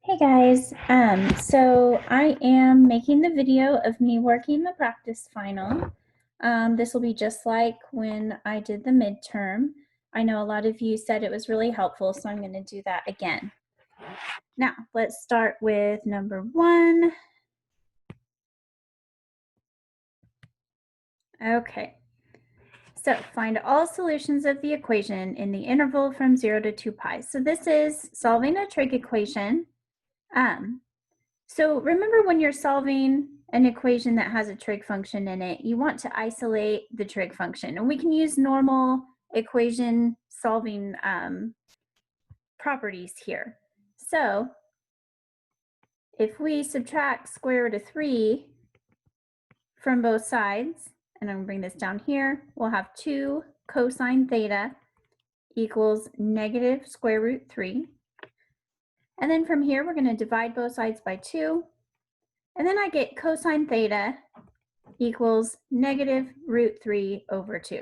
Hey guys, so I am making the video of me working the practice final. This will be just like when I did the midterm. I know a lot of you said it was really helpful, so I'm going to do that again. Now, let's start with number 1. Okay, so find all solutions of the equation in the interval from 0 to 2 pi. So this is solving a trig equation. So remember when you're solving an equation that has a trig function in it, you want to isolate the trig function. And we can use normal equation solving properties here. So if we subtract square root of 3 from both sides, and I'm going to bring this down here, we'll have 2 cosine theta equals negative square root 3. And then from here, we're going to divide both sides by 2. And then I get cosine theta equals negative root 3 over 2.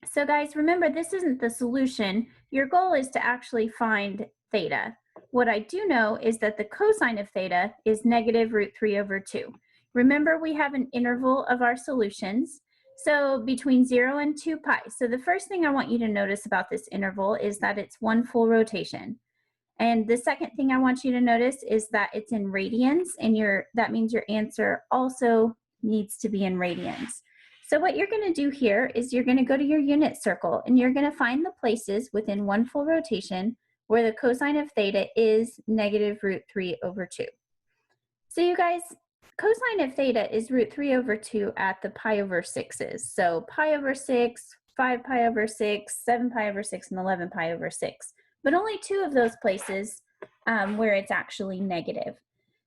So guys, remember, this isn't the solution. Your goal is to actually find theta. What I do know is that the cosine of theta is negative root 3 over 2. Remember, we have an interval of our solutions, so between 0 and 2 pi. So the first thing I want you to notice about this interval is that it's one full rotation. And the second thing I want you to notice is that it's in radians, and that means your answer also needs to be in radians. So what you're going to do here is you're going to go to your unit circle, and you're going to find the places within one full rotation where the cosine of theta is negative root 3 over 2. So you guys, cosine of theta is root 3 over 2 at the pi over 6's. So pi over 6, 5 pi over 6, 7 pi over 6, and 11 pi over 6. But only 2 of those places where it's actually negative.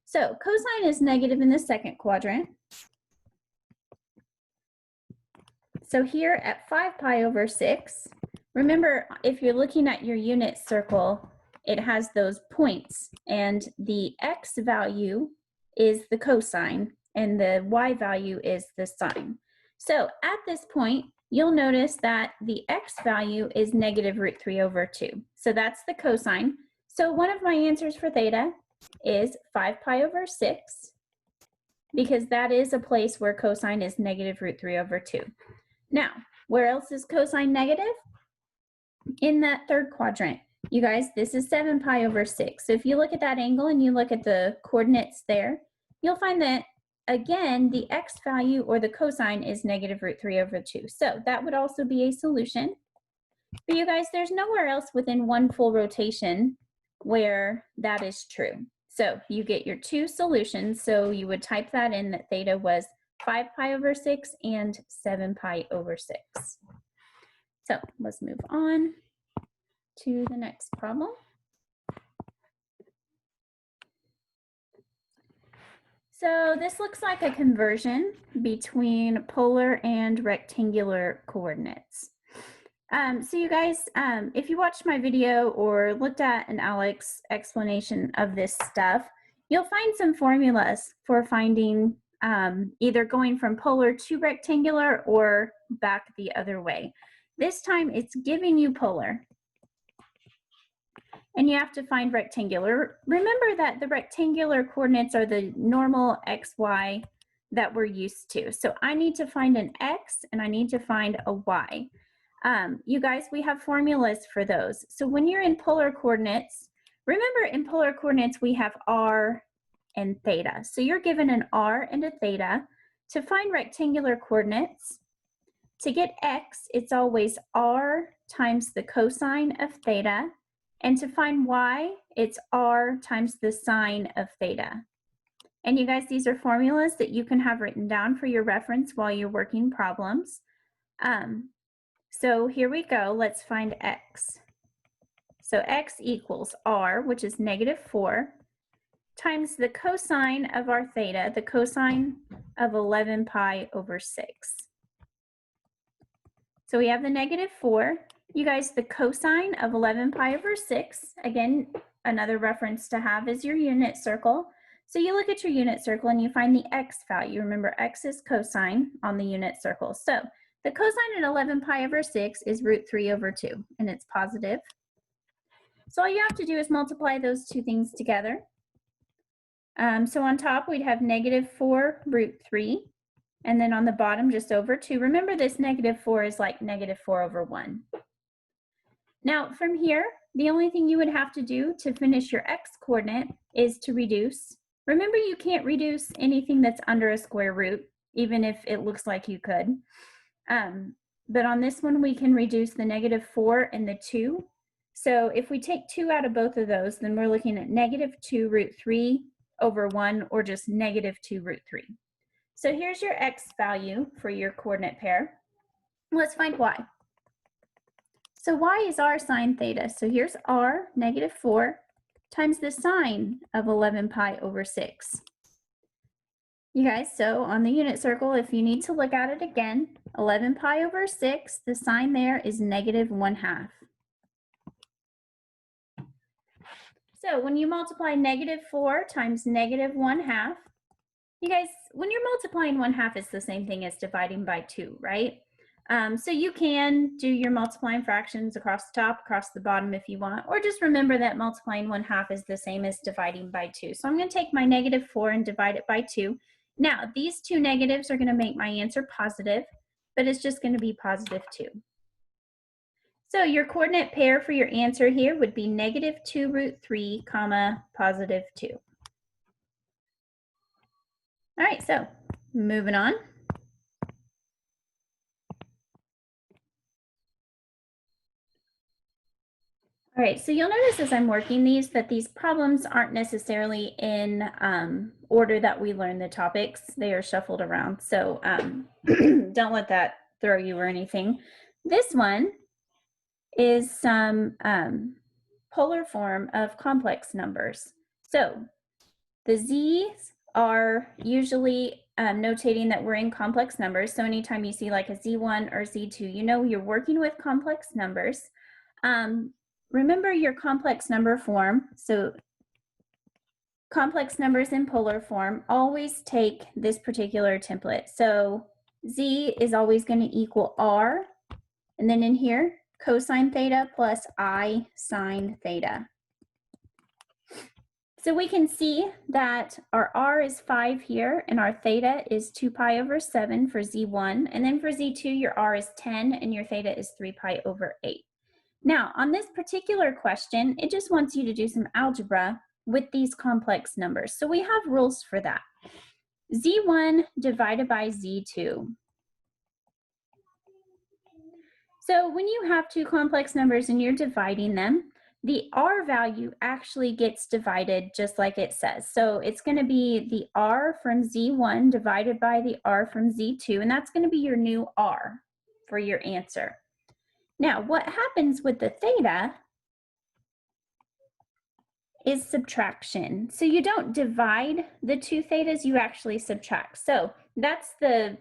So cosine is negative in the second quadrant. So here at 5 pi over 6, remember, if you're looking at your unit circle, it has those points, and the x value is the cosine, and the y value is the sine. So at this point, you'll notice that the x value is negative root 3 over 2. So that's the cosine. So one of my answers for theta is 5 pi over 6, because that is a place where cosine is negative root 3 over 2. Now, where else is cosine negative? In that third quadrant. You guys, this is 7 pi over 6. So if you look at that angle and you look at the coordinates there, you'll find that, again, the x value or the cosine is negative root 3 over 2. So that would also be a solution. But you guys, there's nowhere else within one full rotation where that is true. So you get your 2 solutions. So you would type that in, that theta was 5 pi over 6 and 7 pi over 6. So let's move on to the next problem. So this looks like a conversion between polar and rectangular coordinates. So you guys, if you watched my video or looked at an Alex explanation of this stuff, you'll find some formulas for finding either going from polar to rectangular or back the other way. This time it's giving you polar, and you have to find rectangular. Remember that the rectangular coordinates are the normal x, y that we're used to. So I need to find an x and I need to find a y. You guys, we have formulas for those. So when you're in polar coordinates, remember in polar coordinates we have r and theta. So you're given an r and a theta. To find rectangular coordinates, to get x, it's always r times the cosine of theta. And to find y, it's r times the sine of theta. And you guys, these are formulas that you can have written down for your reference while you're working problems. So here we go. Let's find x. So x equals r, which is negative 4, times the cosine of our theta, the cosine of 11 pi over 6. So we have the negative 4. You guys, the cosine of 11 pi over 6, again, another reference to have is your unit circle. So you look at your unit circle and you find the x value. Remember, x is cosine on the unit circle. So the cosine at 11 pi over 6 is root 3 over 2, and it's positive. So all you have to do is multiply those two things together. So on top, we'd have -4 root 3. And then on the bottom, just over 2. Remember, this -4 is like -4 over 1. Now, from here, the only thing you would have to do to finish your x-coordinate is to reduce. Remember, you can't reduce anything that's under a square root, even if it looks like you could. But on this one, we can reduce the -4 and the 2. So if we take 2 out of both of those, then we're looking at -2 root 3 over 1, or just -2 root 3. So here's your x value for your coordinate pair. Let's find y. So y is r sine theta. So here's r, -4, times the sine of 11 pi over 6. You guys, so on the unit circle, if you need to look at it again, 11 pi over 6, the sign there is -1/2. So when you multiply -4 times -1/2, you guys, when you're multiplying 1/2, it's the same thing as dividing by 2, right? So you can do your multiplying fractions across the top, across the bottom if you want, or just remember that multiplying 1/2 is the same as dividing by 2. So I'm going to take my -4 and divide it by 2. Now, these two negatives are going to make my answer positive, but it's just going to be +2. So your coordinate pair for your answer here would be -2 root 3, comma, +2. All right, so moving on. All right, so you'll notice as I'm working these that these problems aren't necessarily in order that we learn the topics. They are shuffled around, so don't let that throw you or anything. This one is some polar form of complex numbers. So the z's are usually notating that we're in complex numbers. So anytime you see like a z1 or z2, you know you're working with complex numbers. Remember your complex number form. So complex numbers in polar form always take this particular template. So z is always going to equal r, and then in here, cosine theta plus I sine theta. So we can see that our r is 5 here, and our theta is 2 pi over 7 for z1, and then for z2, your r is 10, and your theta is 3 pi over 8. Now, on this particular question, it just wants you to do some algebra with these complex numbers. So we have rules for that. z1 divided by z2. So when you have two complex numbers and you're dividing them, the r value actually gets divided just like it says. So it's going to be the r from z1 divided by the r from z2, and that's going to be your new r for your answer. Now, what happens with the theta is subtraction. So you don't divide the two thetas, you actually subtract. So that's the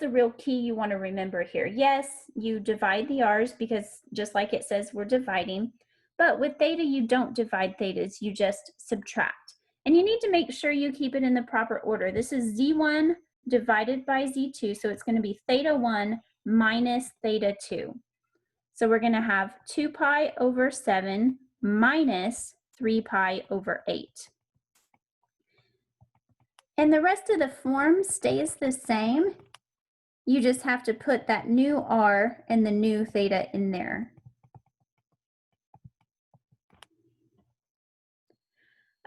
real key you want to remember here. Yes, you divide the r's because just like it says, we're dividing. But with theta, you don't divide thetas, you just subtract. And you need to make sure you keep it in the proper order. This is z1 divided by z2, so it's going to be theta 1 minus theta 2. So we're going to have 2 pi over 7 minus 3 pi over 8. And the rest of the form stays the same. You just have to put that new r and the new theta in there.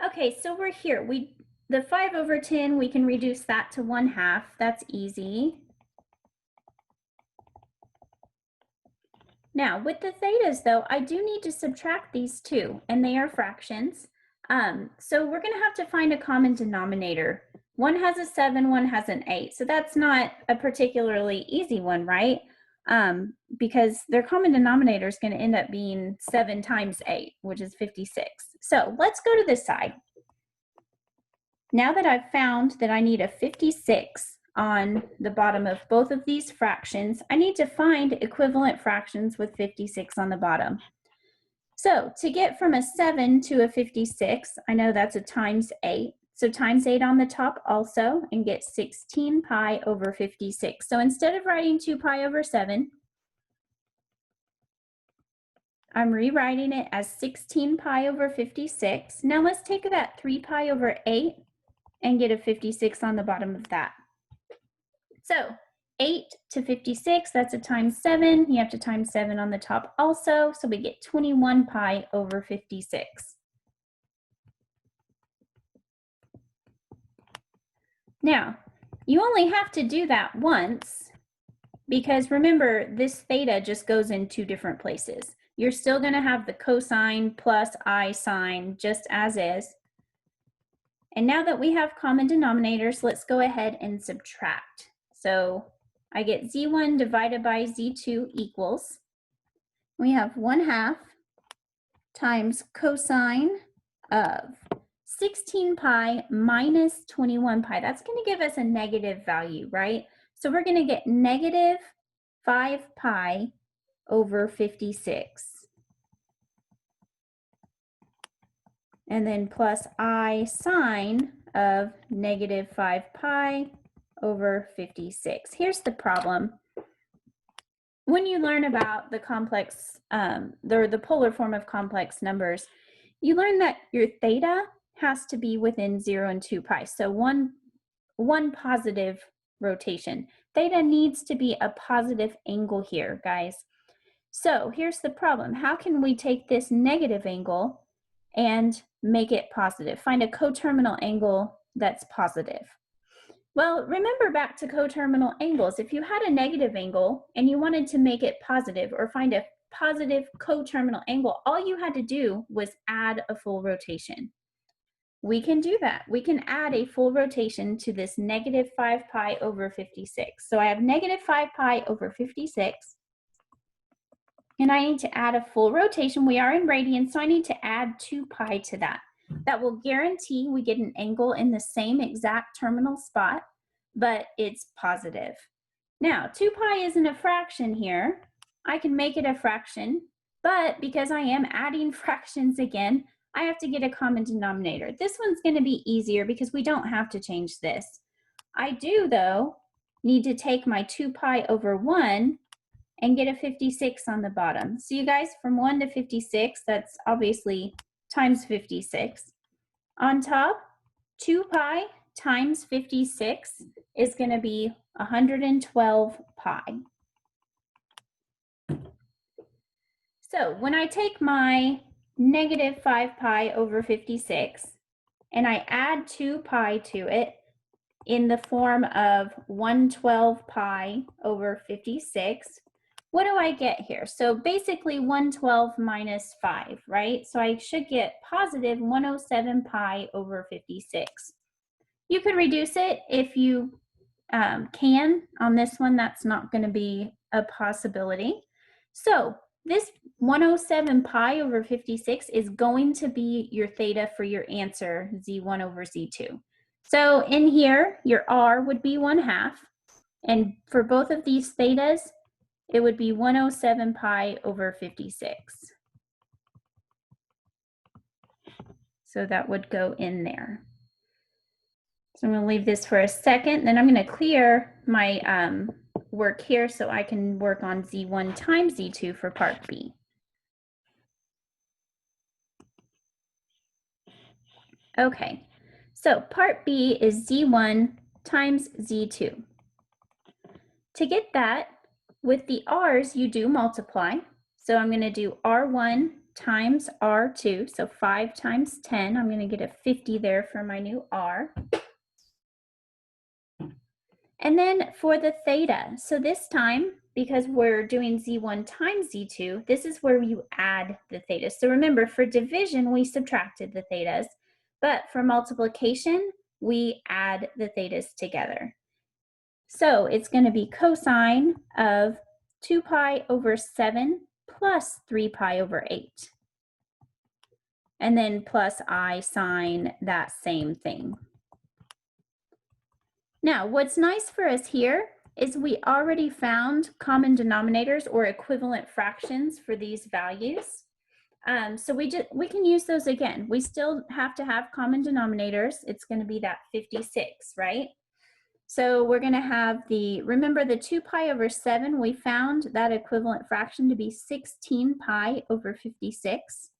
Okay, so we're here. The 5 over 10, we can reduce that to 1/2. That's easy. Now, with the thetas, though, I do need to subtract these two, and they are fractions. So we're going to have to find a common denominator. One has a 7, one has an 8. So that's not a particularly easy one, right? Because their common denominator is going to end up being 7 times 8, which is 56. So let's go to this side. Now that I've found that I need a 56 on the bottom of both of these fractions, I need to find equivalent fractions with 56 on the bottom. So to get from a 7 to a 56, I know that's a times 8. So times 8 on the top also, and get 16 pi over 56. So instead of writing 2 pi over 7, I'm rewriting it as 16 pi over 56. Now let's take that 3 pi over 8 and get a 56 on the bottom of that. So 8 to 56, that's a times 7. You have to times 7 on the top also, so we get 21 pi over 56. Now, you only have to do that once because remember, this theta just goes in two different places. You're still going to have the cosine plus I sine just as is. And now that we have common denominators, let's go ahead and subtract. So I get z1 divided by z2 equals, we have 1/2 times cosine of 16 pi minus 21 pi. That's going to give us a negative value, right? So we're going to get negative 5 pi over 56. And then plus I sine of negative 5 pi over 56. Here's the problem. When you learn about the complex, the polar form of complex numbers, you learn that your theta has to be within 0 and 2 pi. So one positive rotation. Theta needs to be a positive angle here, guys. So here's the problem. How can we take this negative angle and make it positive? Find a coterminal angle that's positive. Well, remember back to coterminal angles. If you had a negative angle and you wanted to make it positive or find a positive coterminal angle, all you had to do was add a full rotation. We can do that. We can add a full rotation to this negative 5 pi over 56. So I have negative 5 pi over 56. And I need to add a full rotation. We are in radians, so I need to add 2 pi to that. That will guarantee we get an angle in the same exact terminal spot, but it's positive. Now, 2 pi isn't a fraction here. I can make it a fraction, but because I am adding fractions again, I have to get a common denominator. This one's going to be easier because we don't have to change this. I do, though, need to take my 2 pi over 1 and get a 56 on the bottom. So you guys, from 1 to 56, that's obviously times 56. On top, 2 pi times 56 is going to be 112 pi. So when I take my negative 5 pi over 56 and I add 2 pi to it in the form of 112 pi over 56, what do I get here? So basically 112 minus 5, right? So I should get positive 107 pi over 56. You could reduce it if you can. On this one, that's not going to be a possibility. So this 107 pi over 56 is going to be your theta for your answer, z1 over z2. So in here, your r would be 1/2. And for both of these thetas, it would be 107 pi over 56. So that would go in there. So I'm going to leave this for a second, then I'm going to clear my work here so I can work on z1 times z2 for part B. Okay, so part B is z1 times z2. To get that, with the r's, you do multiply. So I'm going to do r1 times r2, so 5 times 10. I'm going to get a 50 there for my new r. And then for the theta, so this time, because we're doing z1 times z2, this is where you add the theta. So remember, for division, we subtracted the thetas, but for multiplication, we add the thetas together. So it's going to be cosine of 2 pi over 7 plus 3 pi over 8. And then plus I sine that same thing. Now, what's nice for us here is we already found common denominators or equivalent fractions for these values. So we can use those again. We still have to have common denominators. It's going to be that 56, right? So we're going to have remember the 2 pi over 7, we found that equivalent fraction to be 16 pi over 56.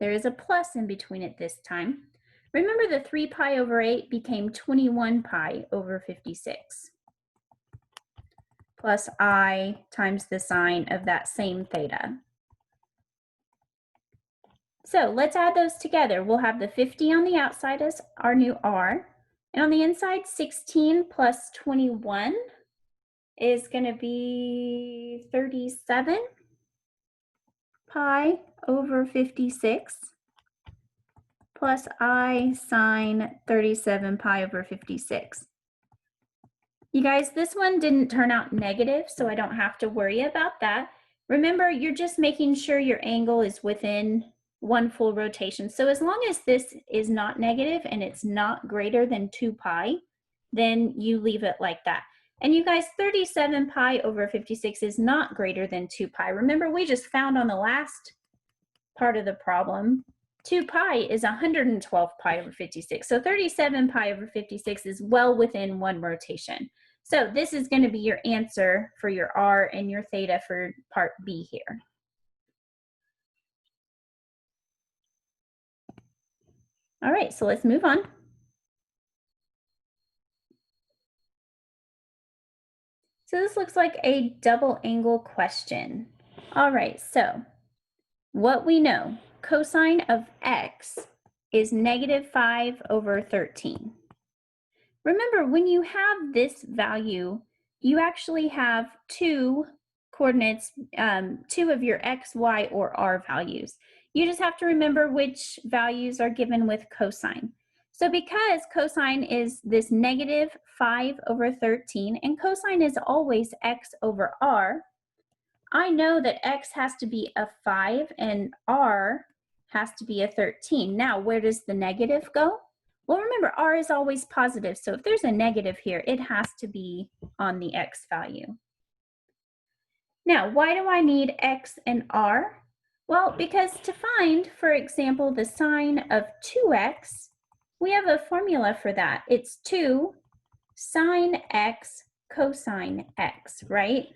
There is a plus in between it this time. Remember the 3 pi over 8 became 21 pi over 56 plus I times the sine of that same theta. So let's add those together. We'll have the 50 on the outside as our new r, and on the inside 16 plus 21 is going to be 37 pi over 56 plus I sine 37 pi over 56. You guys, this one didn't turn out negative, so I don't have to worry about that. Remember, you're just making sure your angle is within one full rotation. So as long as this is not negative and it's not greater than 2 pi, then you leave it like that. And you guys, 37 pi over 56 is not greater than 2 pi. Remember, we just found on the last part of the problem, 2 pi is 112 pi over 56. So 37 pi over 56 is well within one rotation. So this is going to be your answer for your r and your theta for part B here. All right, so let's move on. So this looks like a double angle question. All right, so what we know, cosine of x is -5 over 13. Remember, when you have this value, you actually have two coordinates, two of your x, y, or r values. You just have to remember which values are given with cosine. So because cosine is this -5 over 13, and cosine is always x over r, I know that x has to be a 5 and r has to be a 13. Now, where does the negative go? Well, remember, r is always positive, so if there's a negative here, it has to be on the x value. Now, why do I need x and r? Well, because to find, for example, the sine of 2x, we have a formula for that. It's 2 sine x cosine x, right?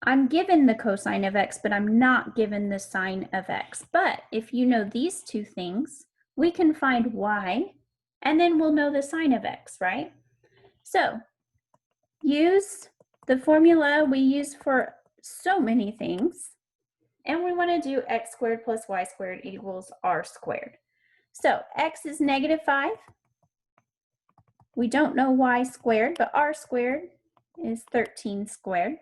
I'm given the cosine of x, but I'm not given the sine of x. But if you know these two things, we can find y, and then we'll know the sine of x, right? So use the formula we use for so many things, and we want to do x squared plus y squared equals r squared. So x is -5. We don't know y squared, but r squared is 13 squared.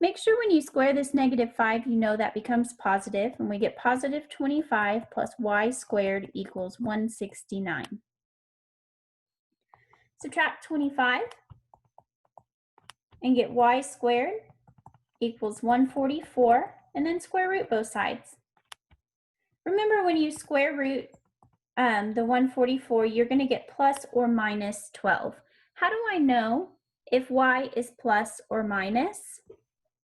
Make sure when you square this -5, you know that becomes positive, and we get positive 25 plus y squared equals 169. Subtract 25 and get y squared equals 144, and then square root both sides. Remember, when you square root the 144, you're going to get plus or minus 12. How do I know if y is plus or minus?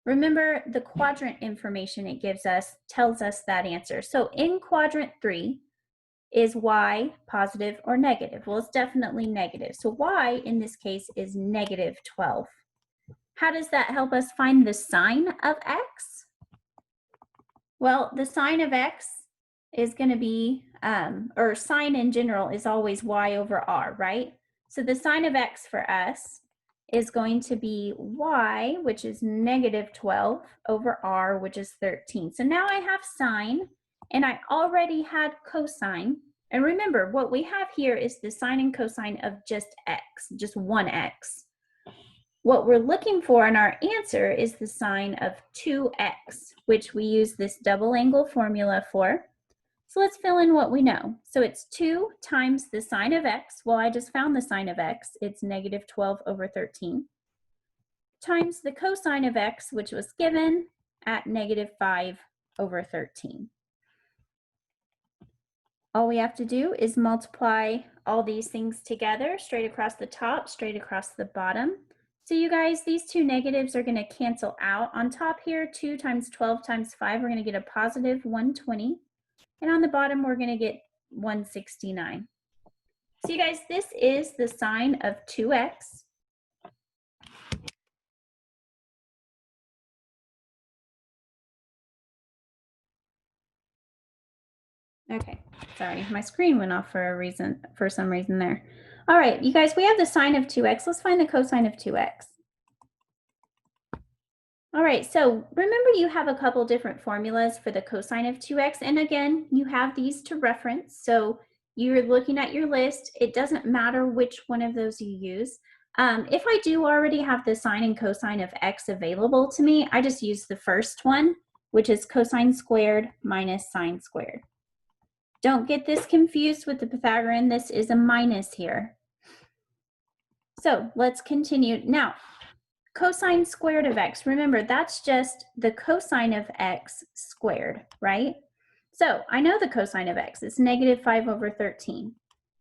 Remember, the quadrant information it gives us tells us that answer. So in quadrant 3, is y positive or negative? Well, it's definitely negative. So y in this case is -12. How does that help us find the sine of x? Well, the sine of x is going to be, or sine in general is always y over r, right? So the sine of x for us is going to be y, which is -12, over r, which is 13. So now I have sine, and I already had cosine. And remember, what we have here is the sine and cosine of just x, just one x. What we're looking for in our answer is the sine of 2x, which we use this double angle formula for. So let's fill in what we know. So it's 2 times the sine of x. Well, I just found the sine of x. It's -12 over 13. Times the cosine of x, which was given at -5 over 13. All we have to do is multiply all these things together, straight across the top, straight across the bottom. So you guys, these two negatives are going to cancel out. On top here, 2 times 12 times 5, we're going to get a positive 120. And on the bottom, we're going to get 169. So you guys, this is the sine of 2x. Okay, sorry, my screen went off for some reason there. All right, you guys, we have the sine of 2x. Let's find the cosine of 2x. All right, so remember you have a couple different formulas for the cosine of 2x, and again, you have these to reference. So you're looking at your list. It doesn't matter which one of those you use. If I do already have the sine and cosine of x available to me, I just use the first one, which is cosine squared minus sine squared. Don't get this confused with the Pythagorean. This is a minus here. So let's continue. Now, cosine squared of x, remember that's just the cosine of x squared, right? So I know the cosine of x is negative 5 over 13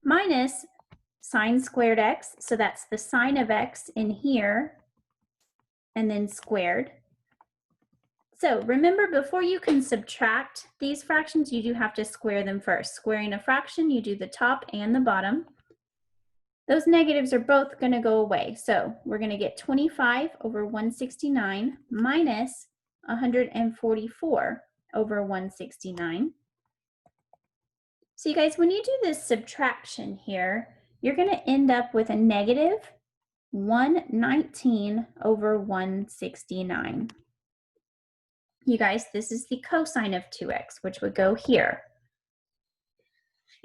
minus sine squared x, so that's the sine of x in here, and then squared. So remember, before you can subtract these fractions, you do have to square them first. Squaring a fraction, you do the top and the bottom. Those negatives are both going to go away. So we're going to get 25 over 169 minus 144 over 169. So you guys, when you do this subtraction here, you're going to end up with a negative 119 over 169. You guys, this is the cosine of 2x, which would go here.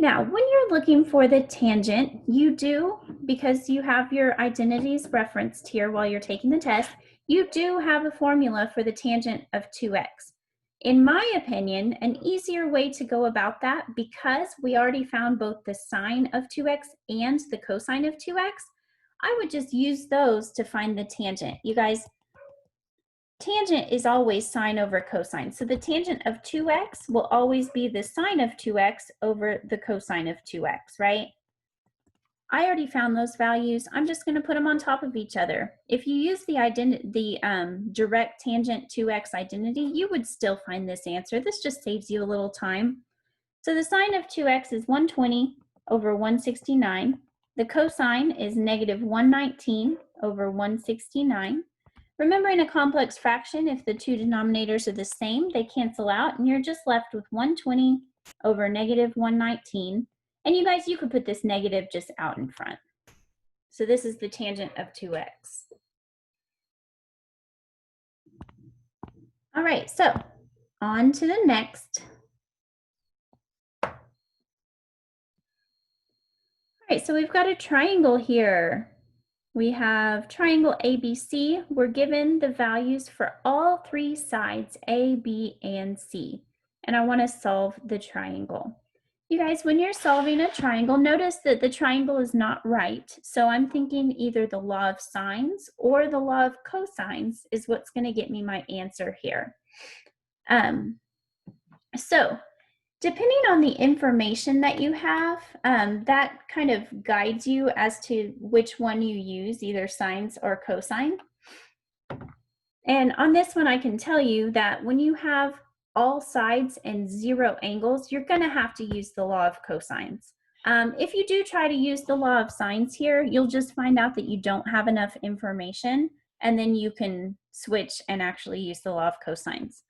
Now, when you're looking for the tangent, you do, because you have your identities referenced here while you're taking the test, you do have a formula for the tangent of 2x. In my opinion, an easier way to go about that, because we already found both the sine of 2x and the cosine of 2x, I would just use those to find the tangent. You guys, tangent is always sine over cosine. So the tangent of 2x will always be the sine of 2x over the cosine of 2x, right? I already found those values. I'm just going to put them on top of each other. If you use the direct tangent 2x identity, you would still find this answer. This just saves you a little time. So the sine of 2x is 120 over 169. The cosine is negative 119 over 169. Remember, in a complex fraction, if the two denominators are the same, they cancel out, and you're just left with 120 over negative 119. And you guys, you could put this negative just out in front. So this is the tangent of 2x. All right, so on to the next. All right, so we've got a triangle here. We have triangle ABC. We're given the values for all three sides, A, B, and C. And I want to solve the triangle. You guys, when you're solving a triangle, notice that the triangle is not right. So I'm thinking either the law of sines or the law of cosines is what's going to get me my answer here. So depending on the information that you have, that kind of guides you as to which one you use, either sines or cosine. And on this one, I can tell you that when you have all sides and 0 angles, you're going to have to use the law of cosines. If you do try to use the law of sines here, you'll just find out that you don't have enough information, and then you can switch and actually use the law of cosines.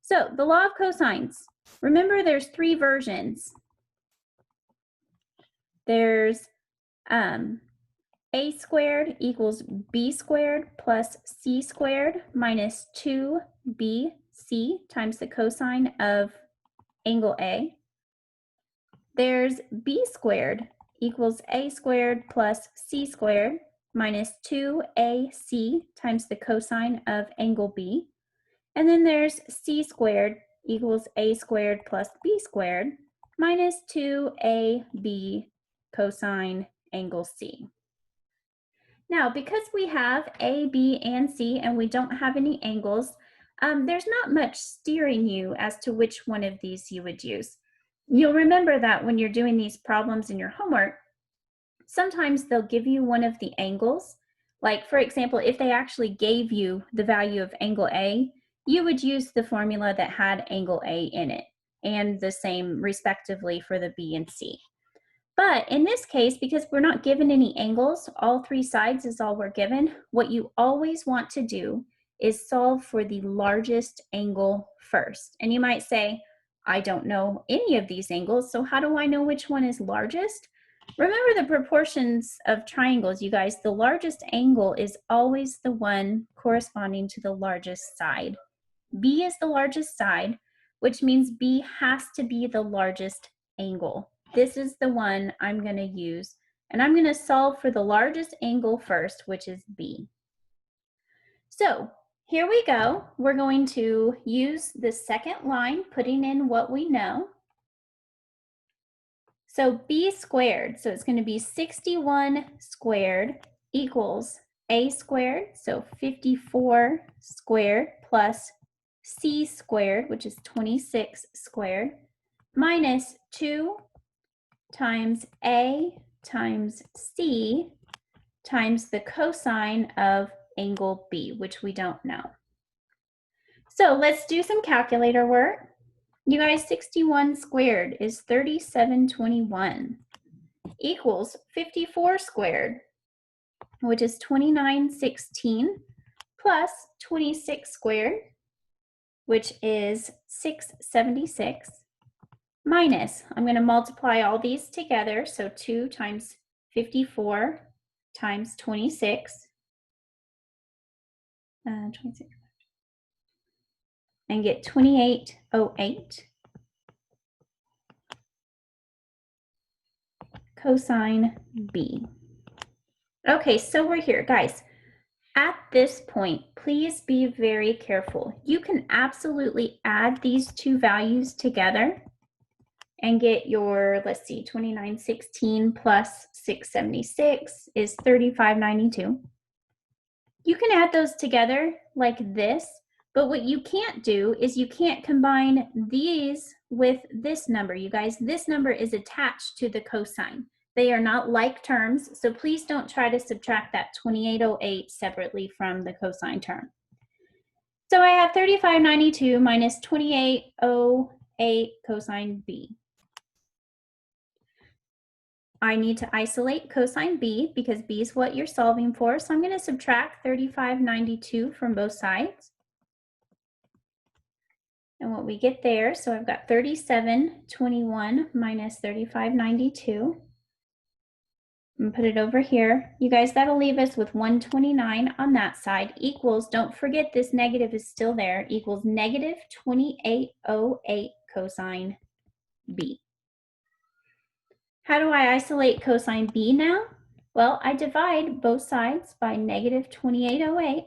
So the law of cosines, remember there's 3 versions. There's a squared equals b squared plus c squared minus 2bc times the cosine of angle A. There's b squared equals a squared plus c squared minus 2ac times the cosine of angle B. And then there's c squared equals a squared plus b squared minus 2ab cosine angle C. Now, because we have A, B, and C, and we don't have any angles, there's not much steering you as to which one of these you would use. You'll remember that when you're doing these problems in your homework, sometimes they'll give you one of the angles. Like, for example, if they actually gave you the value of angle A, you would use the formula that had angle A in it, and the same respectively for the B and C. But in this case, because we're not given any angles, all three sides is all we're given, what you always want to do is solve for the largest angle first. And you might say, I don't know any of these angles, so how do I know which one is largest? Remember the proportions of triangles, you guys. The largest angle is always the one corresponding to the largest side. B is the largest side, which means B has to be the largest angle. This is the one I'm going to use, and I'm going to solve for the largest angle first, which is B. So here we go. We're going to use the second line, putting in what we know. So B squared, so it's going to be 61 squared equals A squared, so 54 squared plus C squared, which is 26 squared, minus 2 times A times C times the cosine of angle B, which we don't know. So let's do some calculator work. You guys, 61 squared is 3721 equals 54 squared, which is 2916, plus 26 squared, which is 676, minus, I'm going to multiply all these together, so 2 times 54 times 26, 26, and get 2808 cosine B. Okay, so we're here, guys. At this point, please be very careful. You can absolutely add these two values together and get your, let's see, 2916 plus 676 is 3592. You can add those together like this, but what you can't do is you can't combine these with this number, you guys. This number is attached to the cosine. They are not like terms, so please don't try to subtract that 2808 separately from the cosine term. So I have 3592 minus 2808 cosine B. I need to isolate cosine B because B is what you're solving for. So I'm going to subtract 3592 from both sides. And what we get there, so I've got 3721 minus 3592. And put it over here. You guys, that'll leave us with 129 on that side equals, don't forget this negative is still there, equals negative 2808 cosine B. How do I isolate cosine B now? Well, I divide both sides by negative 2808.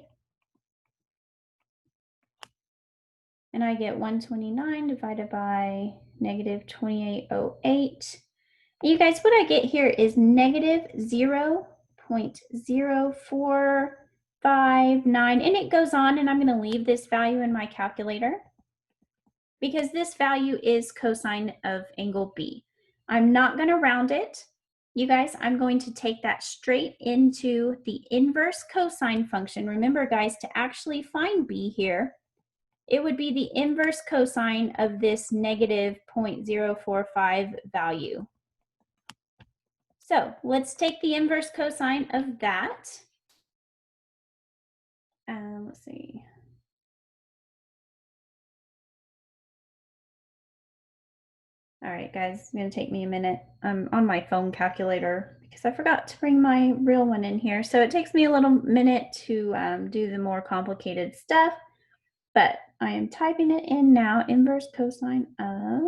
And I get 129 divided by negative 2808. You guys, what I get here is negative 0.0459, and it goes on, and I'm going to leave this value in my calculator because this value is cosine of angle B. I'm not going to round it. You guys, I'm going to take that straight into the inverse cosine function. Remember, guys, to actually find B here, it would be the inverse cosine of this negative 0.045 value. So let's take the inverse cosine of that. Let's see. All right, guys, it's going to take me a minute. I'm on my phone calculator because I forgot to bring my real one in here. So it takes me a little minute to do the more complicated stuff, but I am typing it in now. Inverse cosine of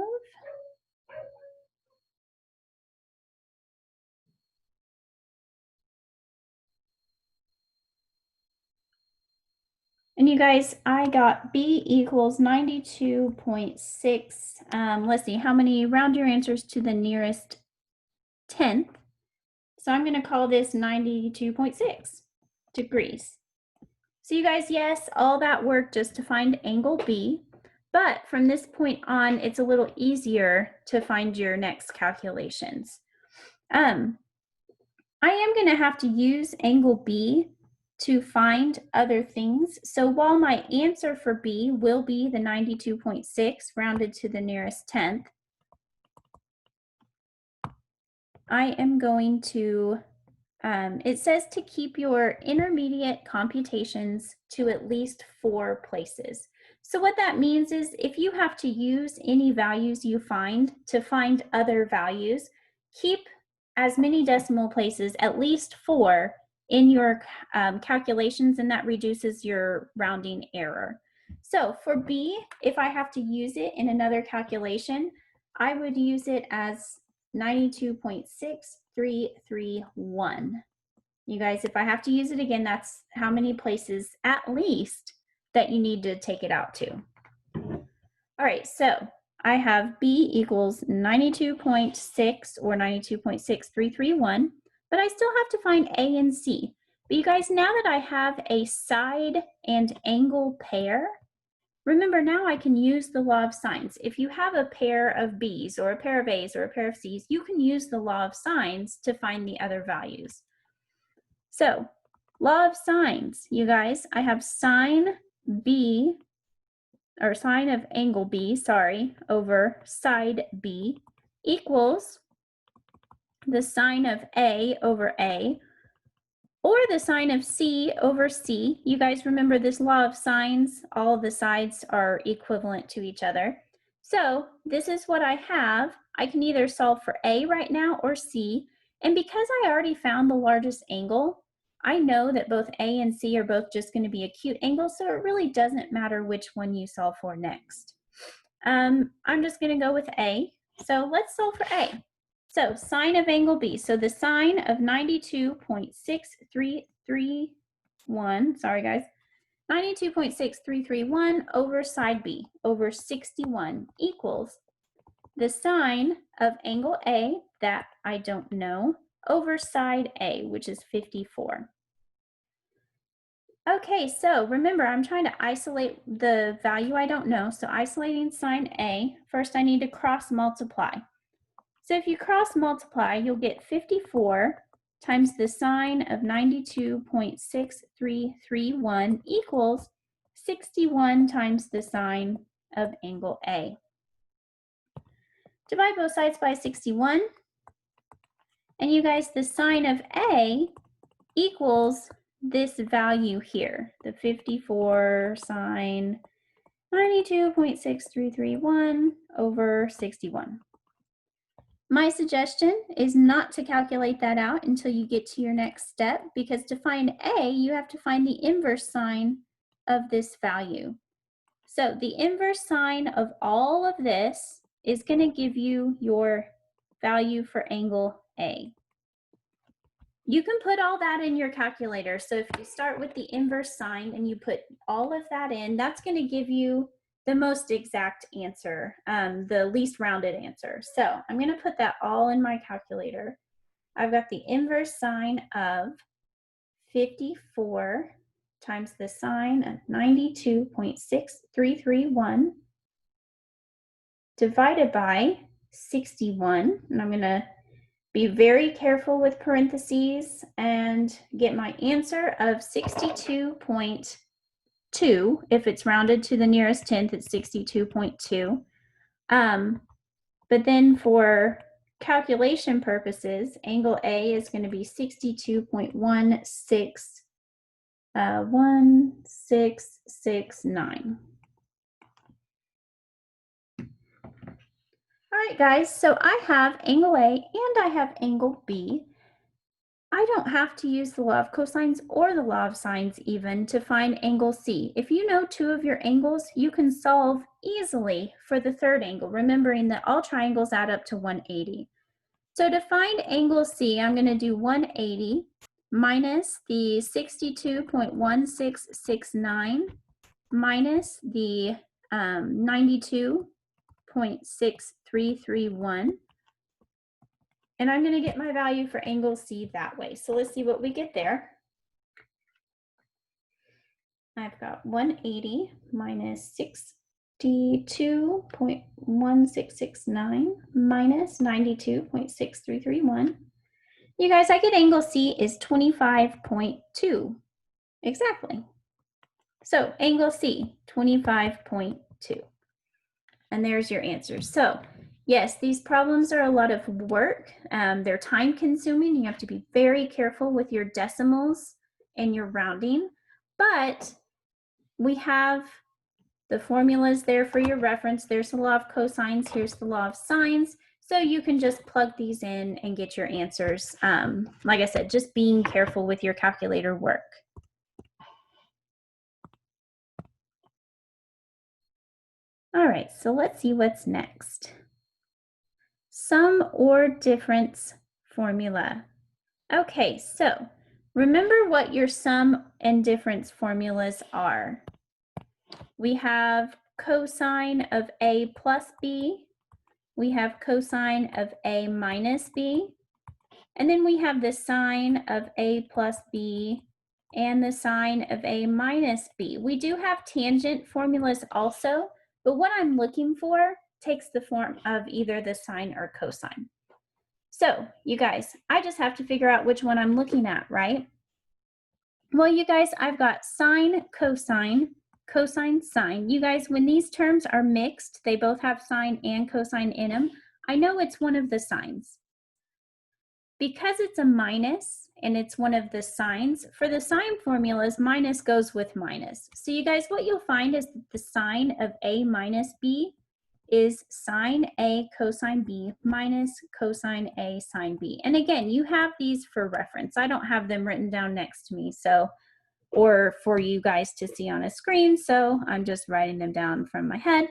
and you guys, I got B equals 92.6. Let's see, how many? Round your answers to the nearest 10th. So I'm going to call this 92.6 degrees. So you guys, yes, all that work just to find angle B. But from this point on, it's a little easier to find your next calculations. I am going to have to use angle B to find other things. So while my answer for B will be the 92.6 rounded to the nearest 10th, I am going to, it says to keep your intermediate computations to at least 4 places. So what that means is if you have to use any values you find to find other values, keep as many decimal places, at least 4, in your calculations, and that reduces your rounding error. So for B, if I have to use it in another calculation, I would use it as 92.6331. You guys, if I have to use it again, that's how many places at least that you need to take it out to. All right, so I have B equals 92.6 or 92.6331, but I still have to find A and C. But you guys, now that I have a side and angle pair, remember, now I can use the law of sines. If you have a pair of B's or a pair of A's or a pair of C's, you can use the law of sines to find the other values. So, law of sines, you guys, I have sine B, or sine of angle B, sorry, over side B equals the sine of A over A, or the sine of C over C. You guys remember this law of sines, all of the sides are equivalent to each other. So this is what I have. I can either solve for A right now or C, and because I already found the largest angle, I know that both A and C are both just going to be acute angles, so it really doesn't matter which one you solve for next. I'm just going to go with A. So let's solve for A. So sine of angle B. So the sine of 92.6331, sorry guys, 92.6331 over side B over 61 equals the sine of angle A, that I don't know, over side A, which is 54. Okay, so remember, I'm trying to isolate the value I don't know. So isolating sine A, first I need to cross multiply. So if you cross multiply, you'll get 54 times the sine of 92.6331 equals 61 times the sine of angle A. Divide both sides by 61. And you guys, the sine of A equals this value here, the 54 sine 92.6331 over 61. My suggestion is not to calculate that out until you get to your next step, because to find A, you have to find the inverse sine of this value. So the inverse sine of all of this is going to give you your value for angle A. You can put all that in your calculator. So if you start with the inverse sine and you put all of that in, that's going to give you the most exact answer, the least rounded answer. So I'm going to put that all in my calculator. I've got the inverse sine of 54 times the sine of 92.6331 divided by 61, and I'm going to be very careful with parentheses and get my answer of 62.2. If it's rounded to the nearest 10th, it's 62.2. But then for calculation purposes, angle A is going to be 62.1669. All right, guys, so I have angle A and I have angle B. I don't have to use the law of cosines or the law of sines even to find angle C. If you know two of your angles, you can solve easily for the third angle, remembering that all triangles add up to 180. So to find angle C, I'm going to do 180 minus the 62.1669 minus the 92.6331. And I'm going to get my value for angle C that way. So let's see what we get there. I've got 180 minus 62.1669 minus 92.6331. You guys, I get angle C is 25.2. Exactly. So angle C, 25.2. And there's your answer. So Yes, these problems are a lot of work. They're time consuming. You have to be very careful with your decimals and your rounding, but we have the formulas there for your reference. There's the law of cosines, here's the law of sines. So you can just plug these in and get your answers. Like I said, just being careful with your calculator work. All right, so let's see what's next. Sum or difference formula. Okay, so remember what your sum and difference formulas are. We have cosine of A plus B, we have cosine of A minus B, and then we have the sine of A plus B and the sine of A minus B. We do have tangent formulas also, but what I'm looking for takes the form of either the sine or cosine. So you guys, I just have to figure out which one I'm looking at, right? Well, you guys, I've got sine, cosine, cosine, sine. You guys, when these terms are mixed, they both have sine and cosine in them. I know it's one of the sines. Because it's a minus and it's one of the sines, for the sine formulas, minus goes with minus. So you guys, what you'll find is that the sine of A minus B is sine A cosine B minus cosine A sine B. And again, you have these for reference. I don't have them written down next to me, so, or for you guys to see on a screen, so I'm just writing them down from my head.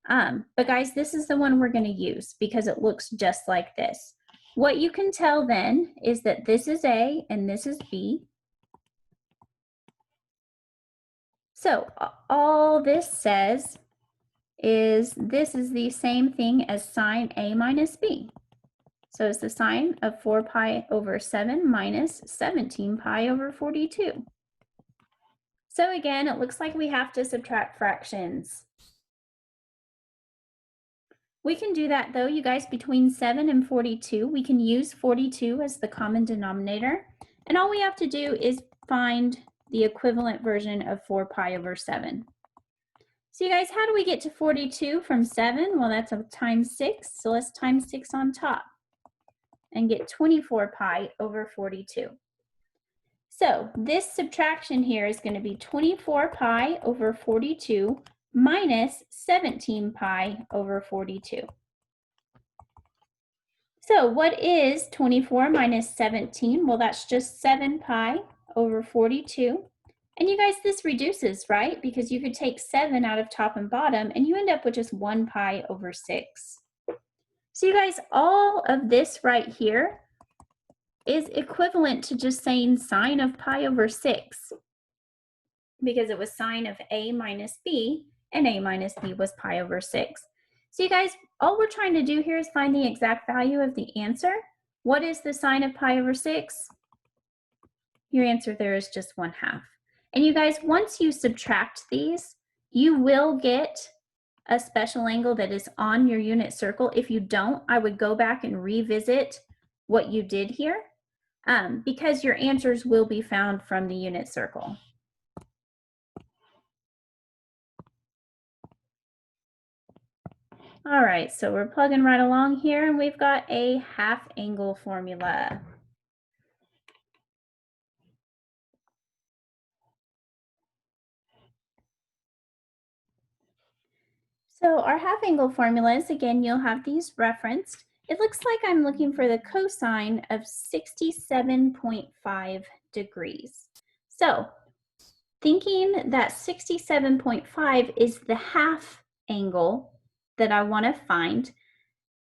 But guys, this is the one we're going to use because it looks just like this. What you can tell then is that this is A and this is B. So all this says is this is the same thing as sine A minus B. So it's the sine of 4 pi over 7 minus 17 pi over 42. So again, it looks like we have to subtract fractions. We can do that though, you guys, between 7 and 42. We can use 42 as the common denominator. And all we have to do is find the equivalent version of 4 pi over 7. So you guys, how do we get to 42 from 7? Well, that's a times 6, so let's times 6 on top and get 24 pi over 42. So this subtraction here is going to be 24 pi over 42 minus 17 pi over 42. So what is 24 minus 17? Well, that's just 7 pi over 42. And you guys, this reduces, right? Because you could take 7 out of top and bottom, and you end up with just 1 pi over 6. So you guys, all of this right here is equivalent to just saying sine of pi over 6, because it was sine of A minus B, and A minus B was pi over 6. So you guys, all we're trying to do here is find the exact value of the answer. What is the sine of pi over 6? Your answer there is just 1/2. And you guys, once you subtract these, you will get a special angle that is on your unit circle. If you don't, I would go back and revisit what you did here, because your answers will be found from the unit circle. All right, so we're plugging right along here, and we've got a half angle formula. So our half angle formulas, again, you'll have these referenced. It looks like I'm looking for the cosine of 67.5 degrees. So thinking that 67.5 is the half angle that I want to find,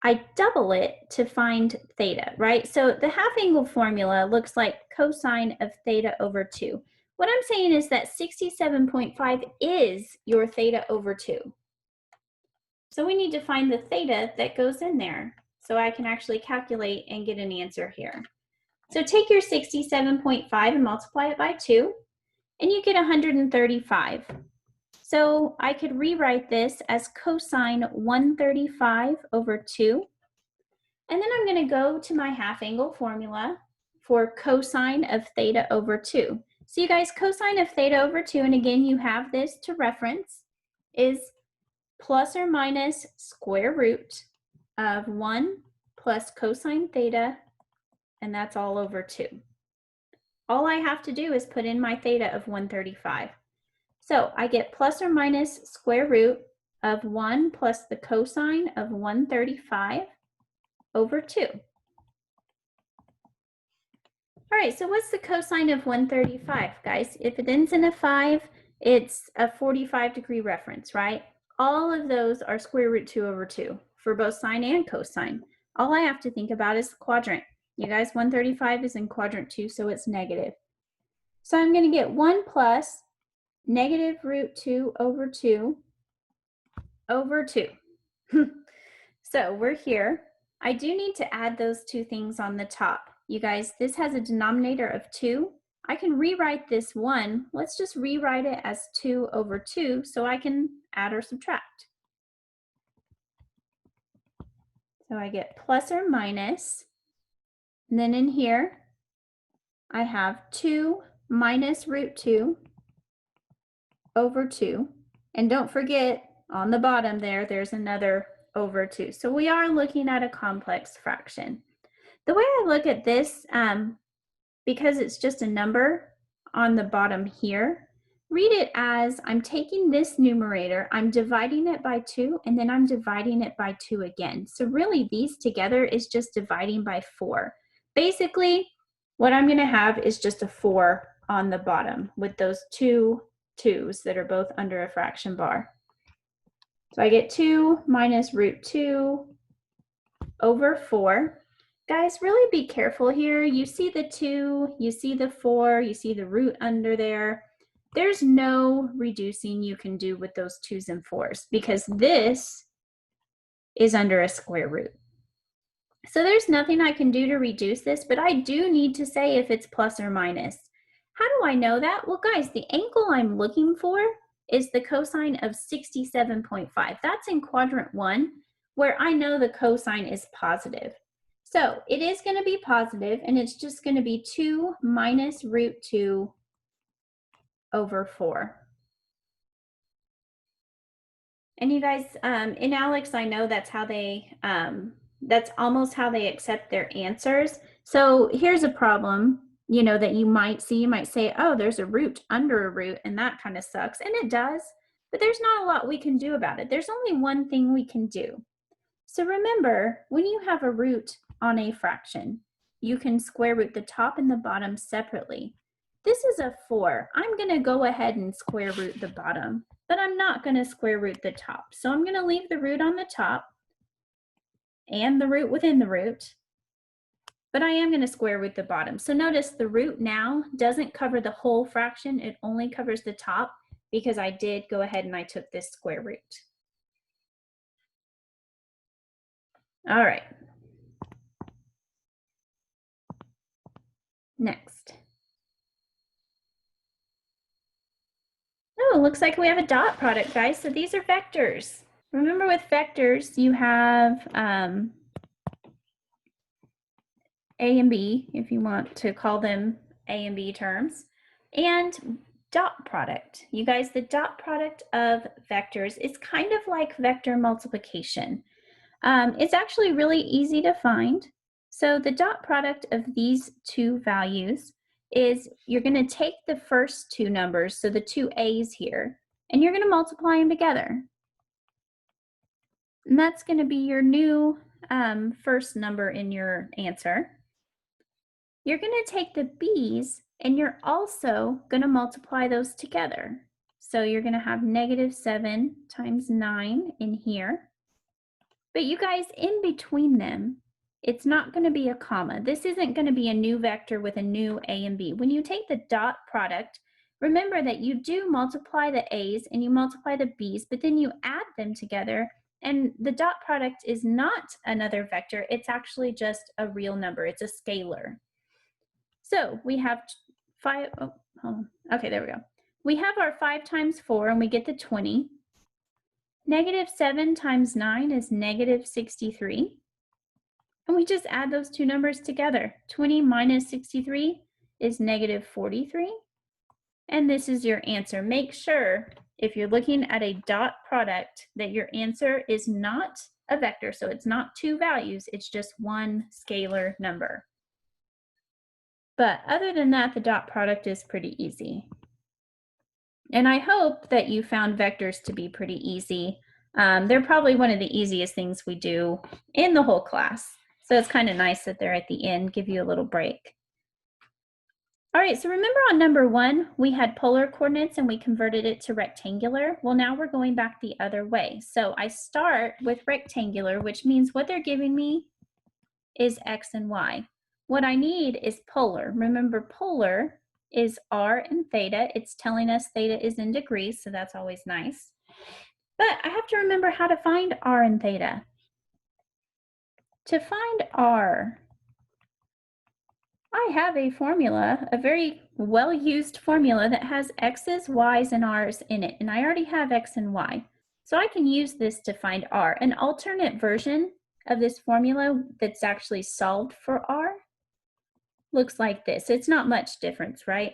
I double it to find theta, right? So the half angle formula looks like cosine of theta over 2. What I'm saying is that 67.5 is your theta over 2. So we need to find the theta that goes in there so I can actually calculate and get an answer here. So take your 67.5 and multiply it by 2, and you get 135. So I could rewrite this as cosine 135 over 2. And then I'm going to go to my half angle formula for cosine of theta over 2. So you guys, cosine of theta over 2, and again, you have this to reference, is plus or minus square root of 1 plus cosine theta, and that's all over 2. All I have to do is put in my theta of 135. So I get plus or minus square root of 1 plus the cosine of 135 over 2. All right, so what's the cosine of 135, guys? If it ends in a 5, it's a 45-degree reference, right? All of those are square root 2 over 2 for both sine and cosine. All I have to think about is the quadrant. You guys, 135 is in quadrant 2, so it's negative. So I'm going to get 1 plus negative root 2 over 2 over 2. So we're here. I do need to add those two things on the top. You guys, this has a denominator of 2. I can rewrite this 1. Let's just rewrite it as 2 over 2 so I can add or subtract. So I get plus or minus, and then in here I have 2 minus root 2 over 2. And don't forget, on the bottom there, there's another over 2. So we are looking at a complex fraction. The way I look at this, because it's just a number on the bottom here, read it as I'm taking this numerator, I'm dividing it by 2, and then I'm dividing it by 2 again. So really these together is just dividing by 4. Basically, what I'm going to have is just a 4 on the bottom with those two 2's that are both under a fraction bar. So I get 2 minus root 2 over 4. Guys, really be careful here. You see the 2, you see the 4, you see the root under there. There's no reducing you can do with those 2's and 4's because this is under a square root. So there's nothing I can do to reduce this, but I do need to say if it's plus or minus. How do I know that? Well, guys, the angle I'm looking for is the cosine of 67.5. That's in quadrant 1, where I know the cosine is positive. So it is going to be positive, and it's just going to be 2 minus root 2 over 4. And you guys, in ALEKS, I know that's how they, that's almost how they accept their answers. So here's a problem, you know, that you might see. You might say, oh, there's a root under a root, and that kind of sucks. And it does, but there's not a lot we can do about it. There's only one thing we can do. So remember, when you have a root on a fraction, you can square root the top and the bottom separately. This is a 4. I'm going to go ahead and square root the bottom, but I'm not going to square root the top. So I'm going to leave the root on the top and the root within the root, but I am going to square root the bottom. So notice the root now doesn't cover the whole fraction. It only covers the top because I did go ahead and I took this square root. All right. Next. Oh, looks like we have a dot product, guys. So these are vectors. Remember with vectors, you have A and B, if you want to call them A and B terms, and dot product. You guys, the dot product of vectors is kind of like vector multiplication. It's actually really easy to find. So the dot product of these two values is you're going to take the first two numbers, so the two A's here, and you're going to multiply them together. And that's going to be your new first number in your answer. You're going to take the B's and you're also going to multiply those together. So you're going to have -7 times 9 in here. But you guys, in between them, it's not going to be a comma. This isn't going to be a new vector with a new A and B. When you take the dot product, remember that you do multiply the A's and you multiply the B's, but then you add them together. And the dot product is not another vector. It's actually just a real number. It's a scalar. So we have 5, oh, hold on. Okay, there we go. We have our 5 times 4 and we get the 20. -7 times 9 is -63. And we just add those two numbers together. 20 minus 63 is -43. And this is your answer. Make sure, if you're looking at a dot product, that your answer is not a vector. So it's not two values, it's just one scalar number. But other than that, the dot product is pretty easy. And I hope that you found vectors to be pretty easy. They're probably one of the easiest things we do in the whole class. So it's kind of nice that they're at the end, give you a little break. All right, so remember on number 1, we had polar coordinates and we converted it to rectangular. Well, now we're going back the other way. So I start with rectangular, which means what they're giving me is x and y. What I need is polar. Remember, polar is r and theta. It's telling us theta is in degrees, so that's always nice. But I have to remember how to find r and theta. To find r, I have a formula, a very well-used formula that has x's, y's, and r's in it, and I already have x and y. So I can use this to find r. An alternate version of this formula that's actually solved for r looks like this. It's not much difference, right?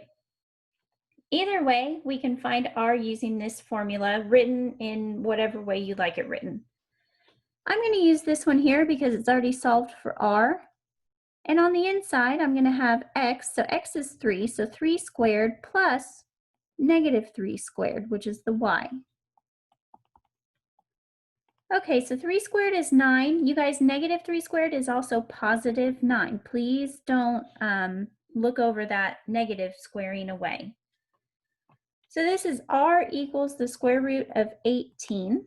Either way, we can find r using this formula written in whatever way you like it written. I'm going to use this one here because it's already solved for r. And on the inside, I'm going to have x. So x is 3. So 3 squared plus negative 3 squared, which is the y. Okay, so 3 squared is 9. You guys, negative 3 squared is also positive 9. Please don't look over that negative squaring away. So this is r equals the square root of 18.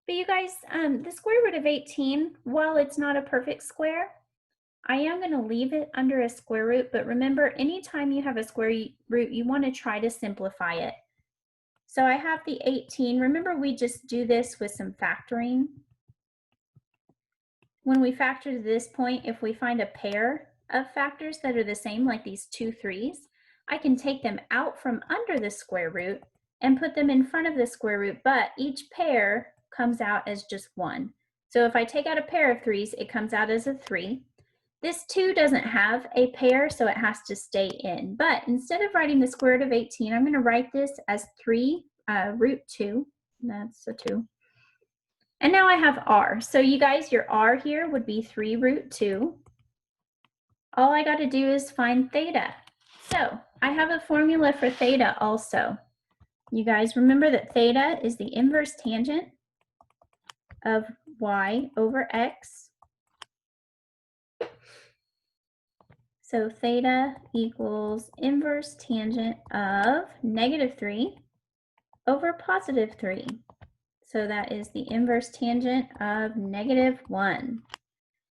But you guys, the square root of 18, while it's not a perfect square, I am going to leave it under a square root, but remember, anytime you have a square root, you want to try to simplify it. So I have the 18. Remember, we just do this with some factoring. When we factor to this point, if we find a pair of factors that are the same, like these 2 3s, I can take them out from under the square root and put them in front of the square root, but each pair comes out as just 1. So if I take out a pair of 3s, it comes out as a 3. This 2 doesn't have a pair, so it has to stay in. But instead of writing the square root of 18, I'm going to write this as 3 root 2. That's a 2. And now I have r. So you guys, your r here would be 3 root 2. All I got to do is find theta. So I have a formula for theta also. You guys remember that theta is the inverse tangent of y over x. So theta equals inverse tangent of negative 3 over positive 3. So that is the inverse tangent of negative 1.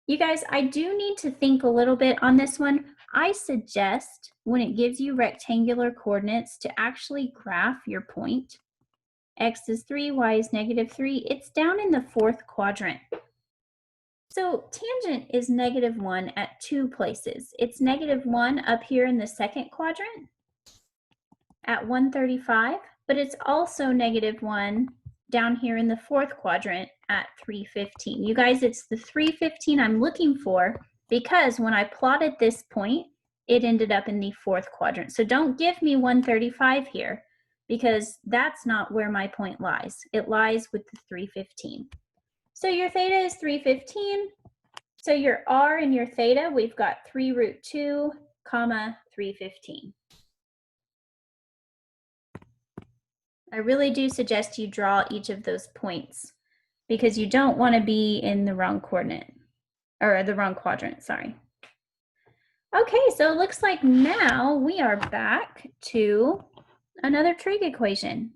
You guys, I do need to think a little bit on this one. I suggest when it gives you rectangular coordinates to actually graph your point. X is 3, y is negative 3. It's down in the 4th quadrant. So tangent is negative 1 at 2 places. It's negative 1 up here in the 2nd quadrant at 135, but it's also negative 1 down here in the 4th quadrant at 315. You guys, it's the 315 I'm looking for because when I plotted this point, it ended up in the 4th quadrant. So don't give me 135 here because that's not where my point lies. It lies with the 315. So your theta is 315. So your r and your theta, we've got 3 root 2, comma 315. I really do suggest you draw each of those points because you don't want to be in the wrong coordinate, or the wrong quadrant, sorry. Okay, so it looks like now we are back to another trig equation.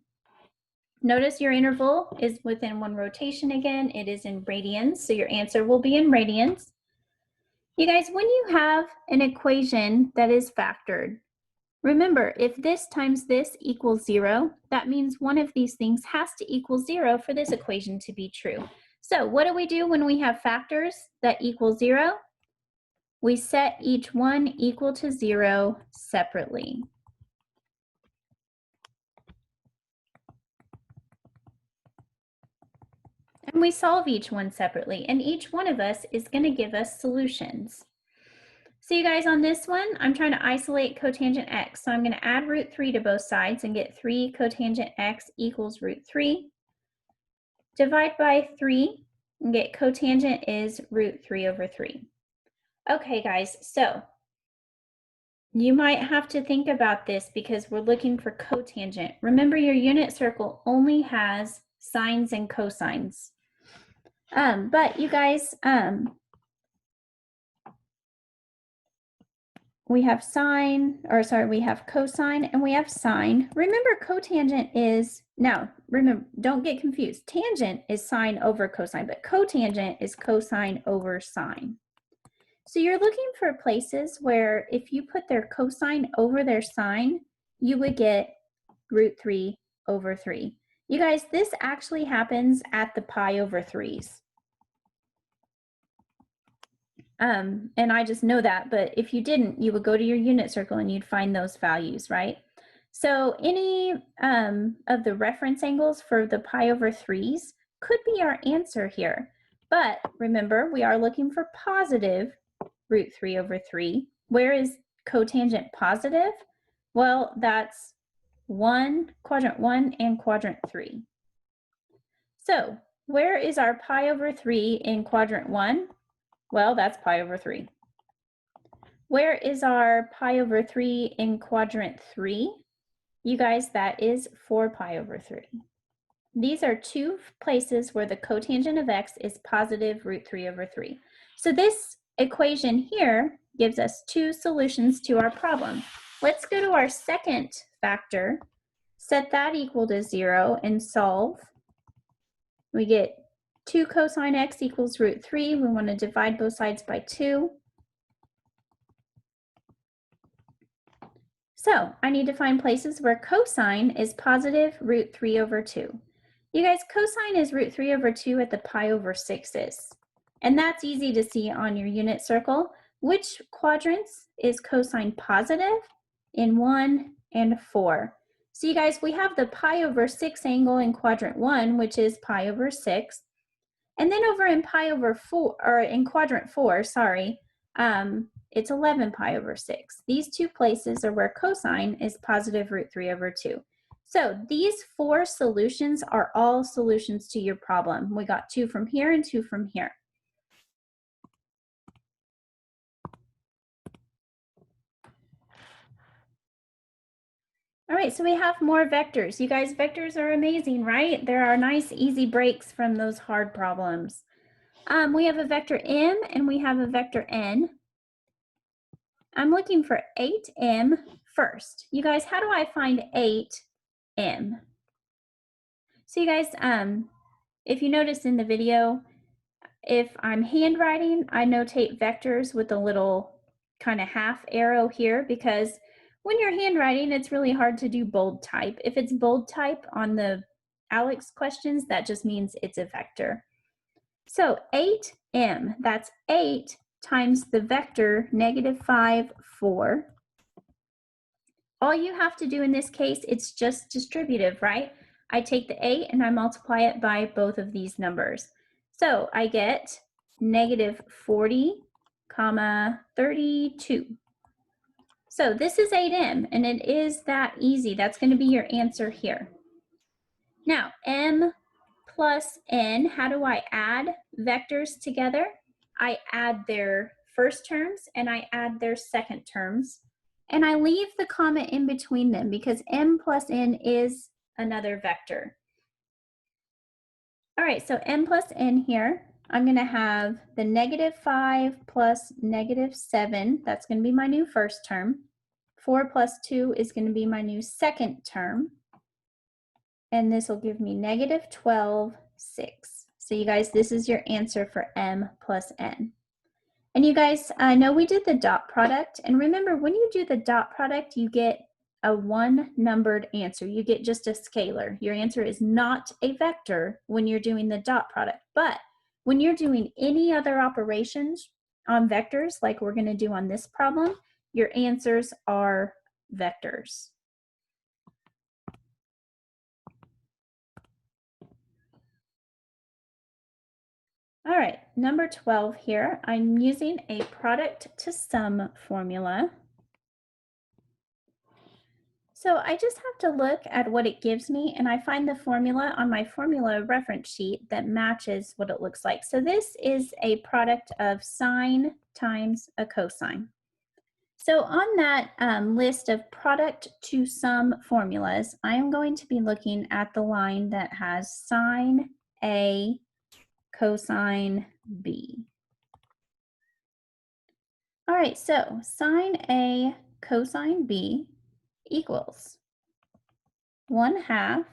Notice your interval is within 1 rotation again. It is in radians, so your answer will be in radians. You guys, when you have an equation that is factored, remember, if this times this equals 0, that means one of these things has to equal 0 for this equation to be true. So what do we do when we have factors that equal 0? We set each one equal to 0 separately. And we solve each one separately, and each one of us is going to give us solutions. So you guys, on this one, I'm trying to isolate cotangent x. So I'm going to add root 3 to both sides and get 3 cotangent x equals root 3. Divide by 3. and get cotangent is root 3 over 3. Okay, guys, so you might have to think about this because we're looking for cotangent. Remember, your unit circle only has sines and cosines. But you guys, we have we have cosine and we have sine. Remember, cotangent is, now remember, don't get confused. Tangent is sine over cosine, but cotangent is cosine over sine. So you're looking for places where if you put their cosine over their sine, you would get root 3 over 3. You guys, this actually happens at the pi over 3's. And I just know that, but if you didn't, you would go to your unit circle and you'd find those values, right? So any of the reference angles for the pi over 3's could be our answer here. But remember, we are looking for positive root 3 over 3. Where is cotangent positive? Well, that's quadrant 1 and quadrant 3. So where is our pi over 3 in quadrant 1? Well, that's pi over 3. Where is our pi over 3 in quadrant 3? You guys, that is 4 pi over 3. These are two places where the cotangent of x is positive root 3 over 3. So this equation here gives us two solutions to our problem. Let's go to our second factor, set that equal to 0, and solve. We get 2 cosine x equals root 3. We want to divide both sides by 2. So I need to find places where cosine is positive root 3 over 2. You guys, cosine is root 3 over 2 at the pi over 6's. And that's easy to see on your unit circle. Which quadrants is cosine positive? In 1 and 4. So you guys, we have the pi over 6 angle in quadrant 1, which is pi over 6. And then over in pi over 4, or in quadrant 4, sorry, it's 11 pi over 6. These two places are where cosine is positive root 3 over 2. So these 4 solutions are all solutions to your problem. We got 2 from here and 2 from here. All right, so we have more vectors. You guys, vectors are amazing, right? There are nice, easy breaks from those hard problems. We have a vector m and we have a vector n. I'm looking for 8m first. You guys, how do I find 8m? So you guys, if you notice in the video, if I'm handwriting, I notate vectors with a little kind of half arrow here because when you're handwriting, it's really hard to do bold type. If it's bold type on the Alex questions, that just means it's a vector. So 8m, that's 8 times the vector -5, 4. All you have to do in this case, it's just distributive, right? I take the 8 and I multiply it by both of these numbers. So I get -40, 32. So this is 8m, and it is that easy. That's going to be your answer here. Now, m plus n, how do I add vectors together? I add their first terms and I add their second terms. And I leave the comma in between them because m plus n is another vector. All right, so m plus n here, I'm going to have the -5 plus -7. That's going to be my new first term. 4 plus 2 is going to be my new second term. And this will give me -12, 6. So you guys, this is your answer for m plus n. And you guys, I know we did the dot product. And remember, when you do the dot product, you get a one-numbered answer. You get just a scalar. Your answer is not a vector when you're doing the dot product. But when you're doing any other operations on vectors, like we're going to do on this problem, your answers are vectors. All right, number 12 here, I'm using a product to sum formula. So I just have to look at what it gives me, and I find the formula on my formula reference sheet that matches what it looks like. So this is a product of sine times a cosine. So on that list of product to sum formulas, I am going to be looking at the line that has sine A cosine B. All right, so sine A cosine B equals 1/2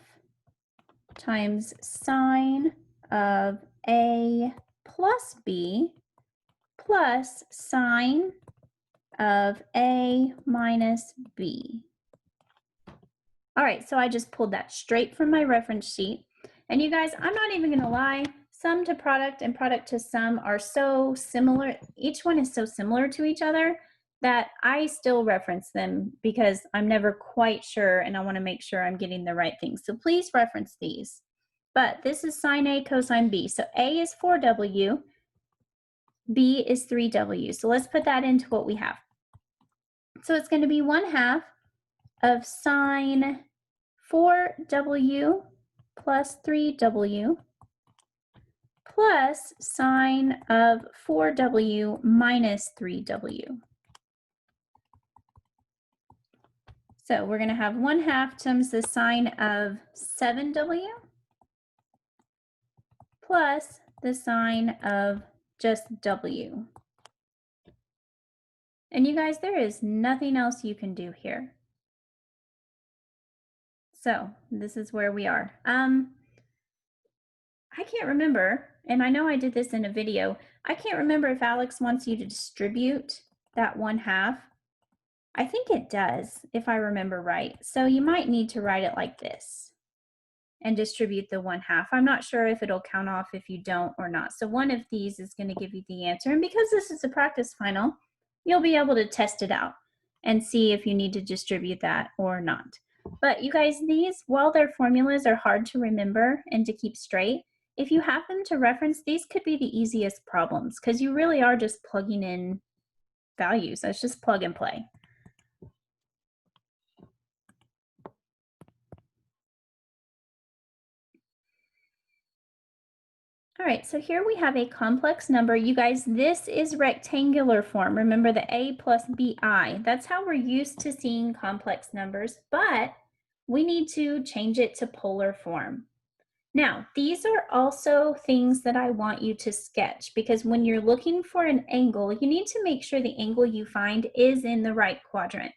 times sine of A plus B plus sine of A minus B. All right, so I just pulled that straight from my reference sheet. And you guys, I'm not even gonna lie, sum to product and product to sum are so similar. Each one is so similar to each other that I still reference them because I'm never quite sure and I wanna make sure I'm getting the right thing. So please reference these. But this is sine A cosine B. So A is 4W, B is 3W. So let's put that into what we have. So it's gonna be 1/2 of sine 4W plus 3W plus sine of 4W minus 3W. So we're going to have 1/2 times the sine of 7W plus the sine of just W. And you guys, there is nothing else you can do here. So this is where we are. I can't remember, and I know I did this in a video. I can't remember if Alex wants you to distribute that 1/2. I think it does, if I remember right. So you might need to write it like this and distribute the 1/2. I'm not sure if it'll count off if you don't or not. So one of these is going to give you the answer. And because this is a practice final, you'll be able to test it out and see if you need to distribute that or not. But you guys, these, while their formulas are hard to remember and to keep straight, if you have them to reference, these could be the easiest problems because you really are just plugging in values. That's just plug and play. All right, so here we have a complex number. You guys, this is rectangular form. Remember the A plus BI. That's how we're used to seeing complex numbers, but we need to change it to polar form. Now, these are also things that I want you to sketch because when you're looking for an angle, you need to make sure the angle you find is in the right quadrant.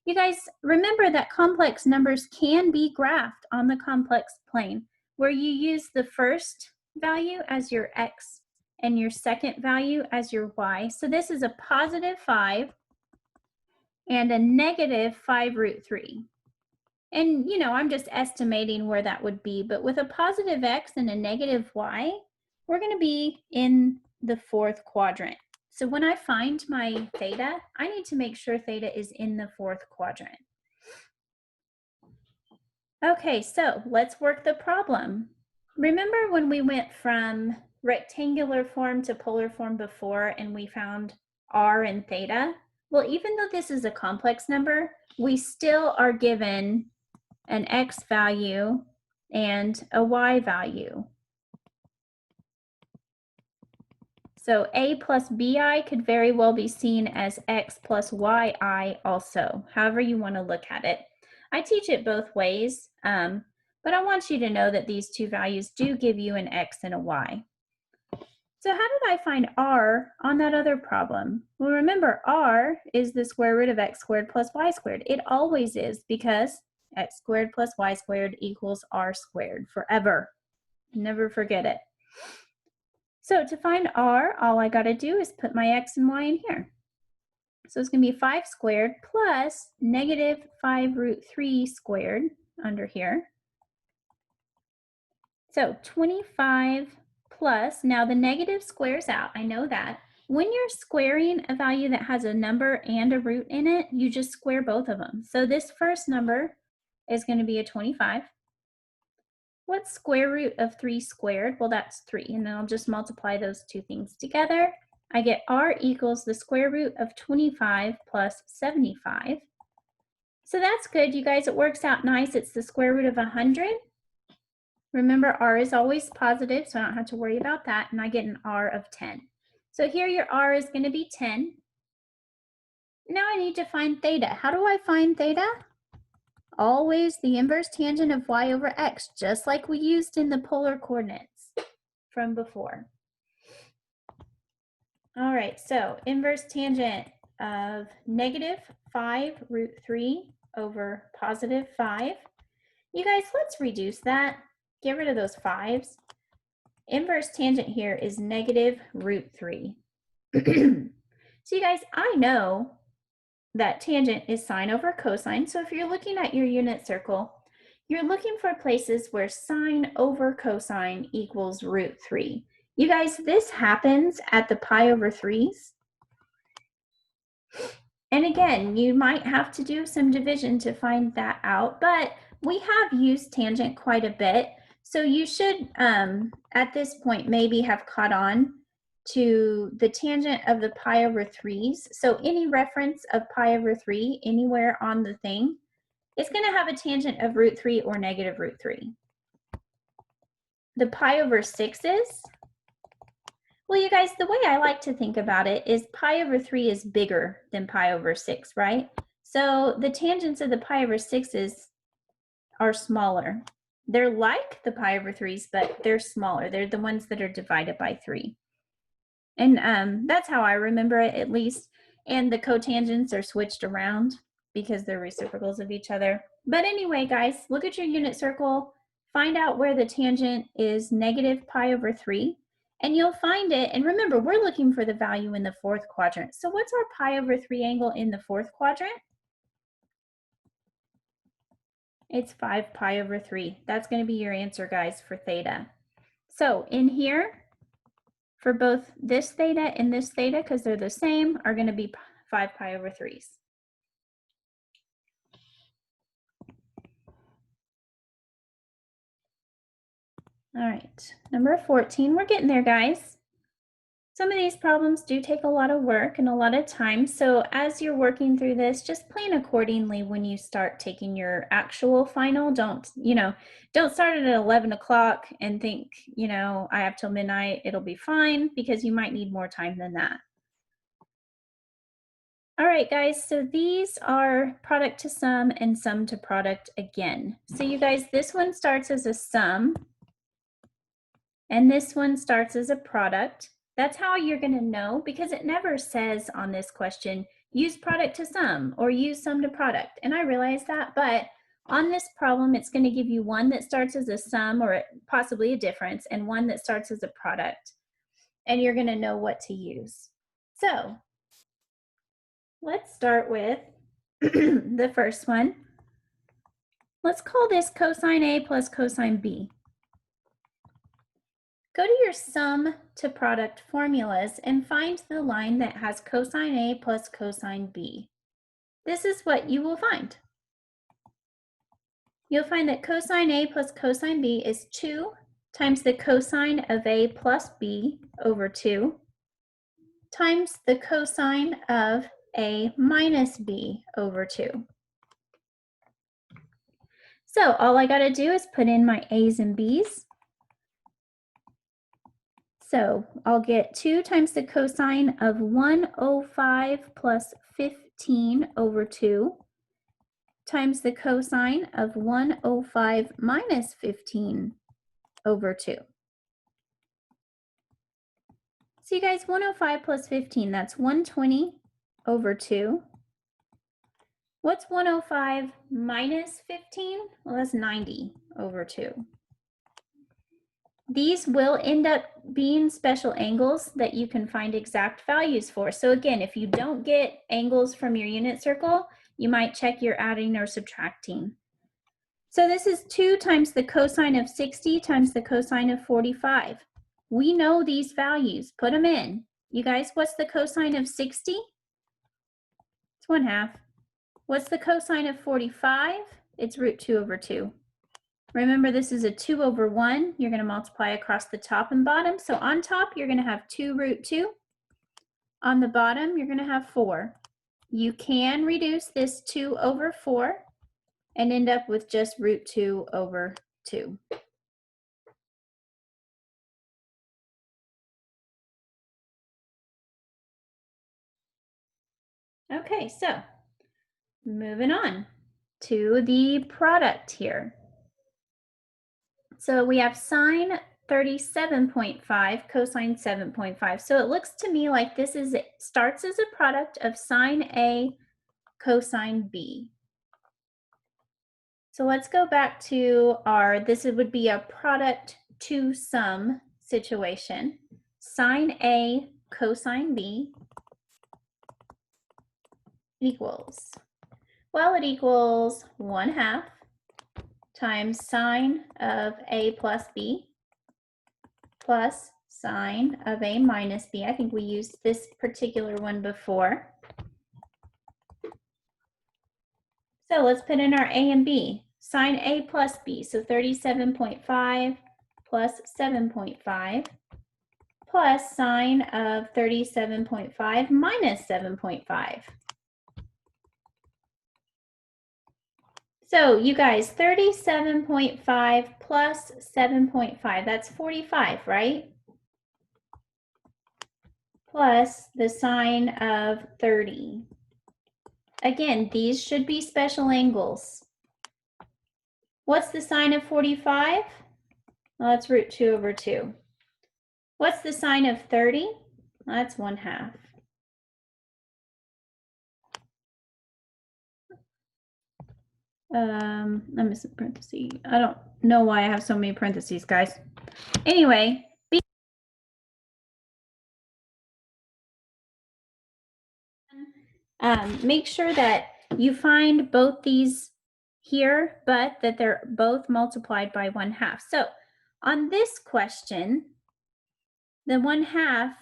You guys, remember that complex numbers can be graphed on the complex plane where you use the first value as your x and your second value as your y. So this is a positive 5 and a negative 5√3. And, you know, I'm just estimating where that would be. But with a positive x and a negative y, we're going to be in the fourth quadrant. So when I find my theta, I need to make sure theta is in the fourth quadrant. Okay, so let's work the problem. Remember when we went from rectangular form to polar form before and we found r and theta? Well, even though this is a complex number, we still are given an x value and a y value. So a plus bi could very well be seen as x plus yi also, however you want to look at it. I teach it both ways, but I want you to know that these two values do give you an x and a y. So how did I find r on that other problem? Well, remember, r is the square root of x squared plus y squared. It always is because x squared plus y squared equals r squared forever. Never forget it. So to find r, all I got to do is put my x and y in here. So it's going to be 5 squared plus negative 5√3 squared under here. So 25 plus, now the negative squares out, I know that. When you're squaring a value that has a number and a root in it, you just square both of them. So this first number is going to be a 25. What's square root of 3 squared? Well, that's 3, and then I'll just multiply those two things together. I get r equals the square root of 25 plus 75. So that's good, you guys. It works out nice. It's the square root of 100. Remember, r is always positive, so I don't have to worry about that, and I get an r of 10. So here your r is going to be 10. Now I need to find theta. How do I find theta? Always the inverse tangent of y over x, just like we used in the polar coordinates from before. All right, so inverse tangent of negative 5 root 3 over positive 5. You guys, let's reduce that. Get rid of those 5s. Inverse tangent here is negative root 3. So you guys, I know that tangent is sine over cosine. So if you're looking at your unit circle, you're looking for places where sine over cosine equals root 3. You guys, this happens at the pi over 3s. And again, you might have to do some division to find that out, but we have used tangent quite a bit. So you should, at this point, maybe have caught on to the tangent of the pi over 3s. So any reference of pi over 3 anywhere on the thing, it's going to have a tangent of root 3 or negative root 3. The pi over 6s, well, you guys, the way I like to think about it is pi over 3 is bigger than pi over 6, right? So the tangents of the pi over 6s are smaller. They're like the pi over 3s, but they're smaller. They're the ones that are divided by 3. And that's how I remember it, at least. And the cotangents are switched around because they're reciprocals of each other. But anyway, guys, look at your unit circle. Find out where the tangent is negative pi over 3. And you'll find it. And remember, we're looking for the value in the fourth quadrant. So what's our pi over 3 angle in the fourth quadrant? It's 5 pi over 3. That's going to be your answer, guys, for theta. So in here, for both this theta and this theta, because they're the same, are going to be 5 pi over 3s. All right, number 14, we're getting there, guys. Some of these problems do take a lot of work and a lot of time, so as you're working through this, just plan accordingly when you start taking your actual final. Don't start it at 11 o'clock and think, I have till midnight, it'll be fine, because you might need more time than that. All right, guys, so these are product to sum and sum to product again. So you guys, this one starts as a sum, and this one starts as a product. That's how you're going to know, because it never says on this question, use product to sum or use sum to product. And I realize that, but on this problem, it's going to give you one that starts as a sum or possibly a difference, and one that starts as a product. And you're going to know what to use. So let's start with the first one. Let's call this cosine A plus cosine B. Go to your sum to product formulas and find the line that has cosine A plus cosine B. This is what you will find. You'll find that cosine A plus cosine B is 2 times the cosine of A plus B over 2 times the cosine of A minus B over 2. So all I got to do is put in my A's and B's. So I'll get 2 times the cosine of 105 plus 15 over 2 times the cosine of 105 minus 15 over 2. So you guys, 105 plus 15, that's 120 over 2. What's 105 minus 15? Well, that's 90 over 2. These will end up being special angles that you can find exact values for. So again, if you don't get angles from your unit circle, you might check your adding or subtracting. So this is 2 times the cosine of 60 times the cosine of 45. We know these values. Put them in. You guys, what's the cosine of 60? It's 1/2. What's the cosine of 45? It's root 2 over 2. Remember, this is a 2 over 1. You're going to multiply across the top and bottom. So on top, you're going to have 2 root 2. On the bottom, you're going to have 4. you can reduce this 2 over 4 and end up with just root 2 over 2. Okay, so moving on to the product here. So we have sine 37.5, cosine 7.5. So it looks to me like this starts as a product of sine A, cosine B. So let's go back to this would be a product to sum situation. Sine A, cosine B equals, well, it equals 1/2 times sine of A plus B plus sine of A minus B. I think we used this particular one before. So let's put in our A and B. Sine A plus B, so 37.5 plus 7.5 plus sine of 37.5 minus 7.5. So you guys, 37.5 plus 7.5, that's 45, right? Plus the sine of 30. Again, these should be special angles. What's the sine of 45? Well, that's root 2 over 2. What's the sine of 30? Well, that's 1/2. I missed a parenthesis. I don't know why I have so many parentheses, guys. Anyway, make sure that you find both these here, but that they're both multiplied by 1/2. So on this question, the 1/2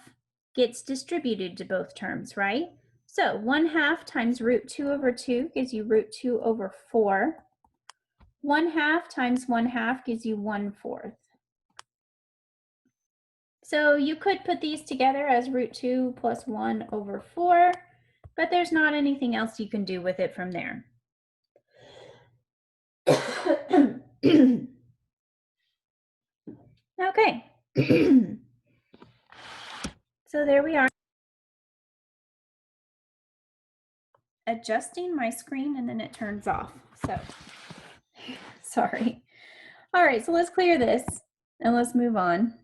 gets distributed to both terms, right? So 1/2 times root 2 over 2 gives you root 2 over 4. 1/2 times 1/2 gives you 1/4. So you could put these together as root 2 plus 1 over 4, but there's not anything else you can do with it from there. Okay. So there we are. Adjusting my screen and then it turns off. So sorry. All right, so let's clear this and let's move on.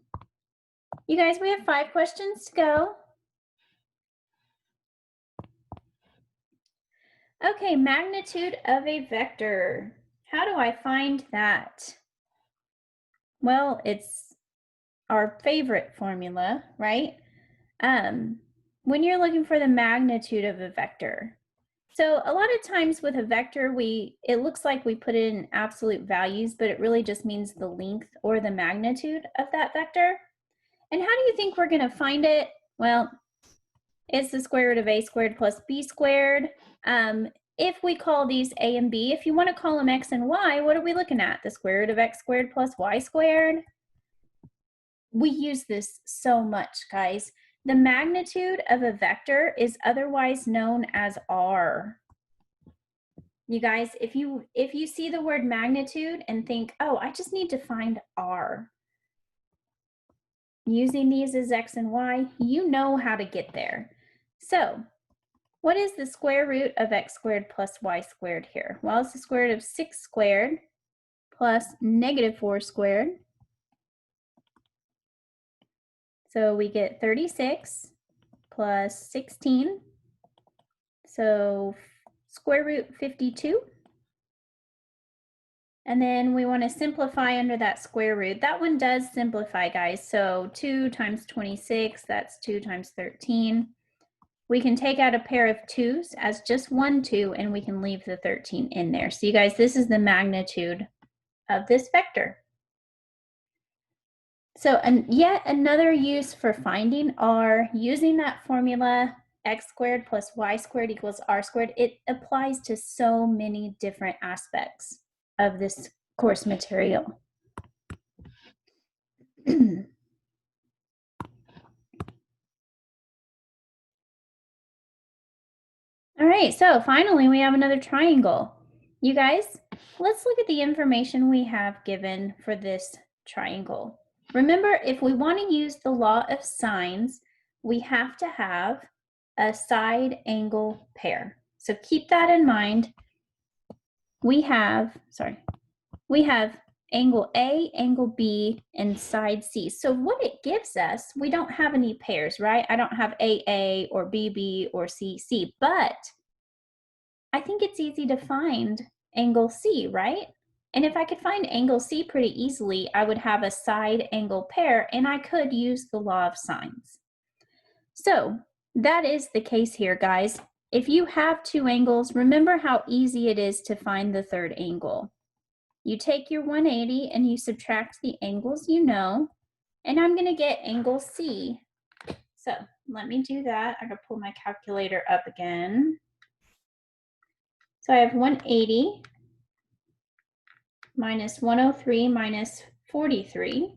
You guys, we have 5 questions to go. Okay, magnitude of a vector. How do I find that? Well, it's our favorite formula, right? When you're looking for the magnitude of a vector. So a lot of times with a vector, it looks like we put in absolute values, but it really just means the length or the magnitude of that vector. And how do you think we're going to find it? Well, it's the square root of a squared plus b squared. If we call these a and b, if you want to call them x and y, what are we looking at? The square root of x squared plus y squared. We use this so much, guys. The magnitude of a vector is otherwise known as r. You guys, if you see the word magnitude and think, oh, I just need to find r, using these as x and y, you know how to get there. So what is the square root of x squared plus y squared here? Well, it's the square root of 6 squared plus negative 4 squared. So we get 36 plus 16. So square root 52. And then we want to simplify under that square root. That one does simplify, guys. So 2 times 26, that's 2 times 13. We can take out a pair of 2's as just 1 2, and we can leave the 13 in there. So you guys, this is the magnitude of this vector. So yet another use for finding r, using that formula, x squared plus y squared equals r squared, it applies to so many different aspects of this course material. All right, so finally we have another triangle. You guys, let's look at the information we have given for this triangle. Remember, if we want to use the law of sines, we have to have a side angle pair. So keep that in mind. We have angle A, angle B, and side C. So what it gives us, we don't have any pairs, right? I don't have AA or BB or CC, but I think it's easy to find angle C, right? And if I could find angle C pretty easily, I would have a side angle pair and I could use the law of sines. So that is the case here, guys. If you have two angles, remember how easy it is to find the third angle. You take your 180 and you subtract the angles you know, and I'm going to get angle C. So let me do that. I'm going to pull my calculator up again. So I have 180 minus 103 minus 43.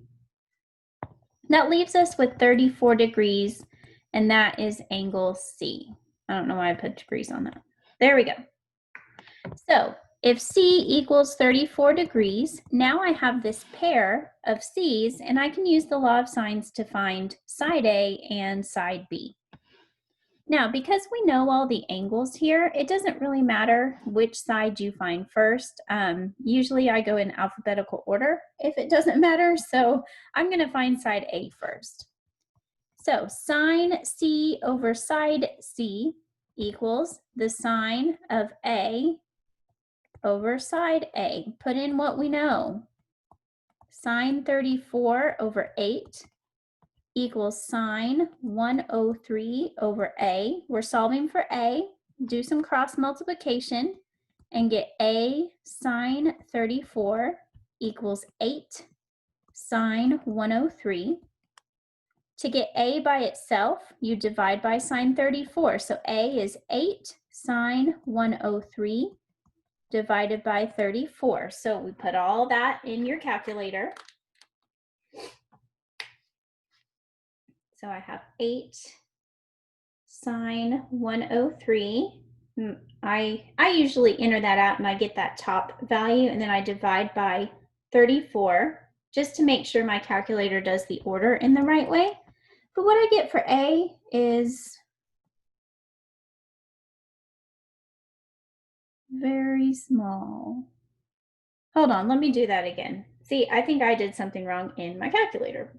That leaves us with 34 degrees, and that is angle C. I don't know why I put degrees on that. There we go. So if C equals 34 degrees, now I have this pair of C's, and I can use the law of sines to find side A and side B. Now, because we know all the angles here, it doesn't really matter which side you find first. Usually I go in alphabetical order if it doesn't matter, so I'm going to find side A first. So sine C over side C equals the sine of A over side A. Put in what we know. Sine 34 over 8 equals sine 103 over A. We're solving for A. Do some cross multiplication and get A sine 34 equals 8 sine 103. To get A by itself, you divide by sine 34. So A is 8 sine 103 divided by 34. So we put all that in your calculator. So I have 8 sine 103. I usually enter that out and I get that top value, and then I divide by 34 just to make sure my calculator does the order in the right way. But what I get for A is very small. Hold on, let me do that again. See, I think I did something wrong in my calculator.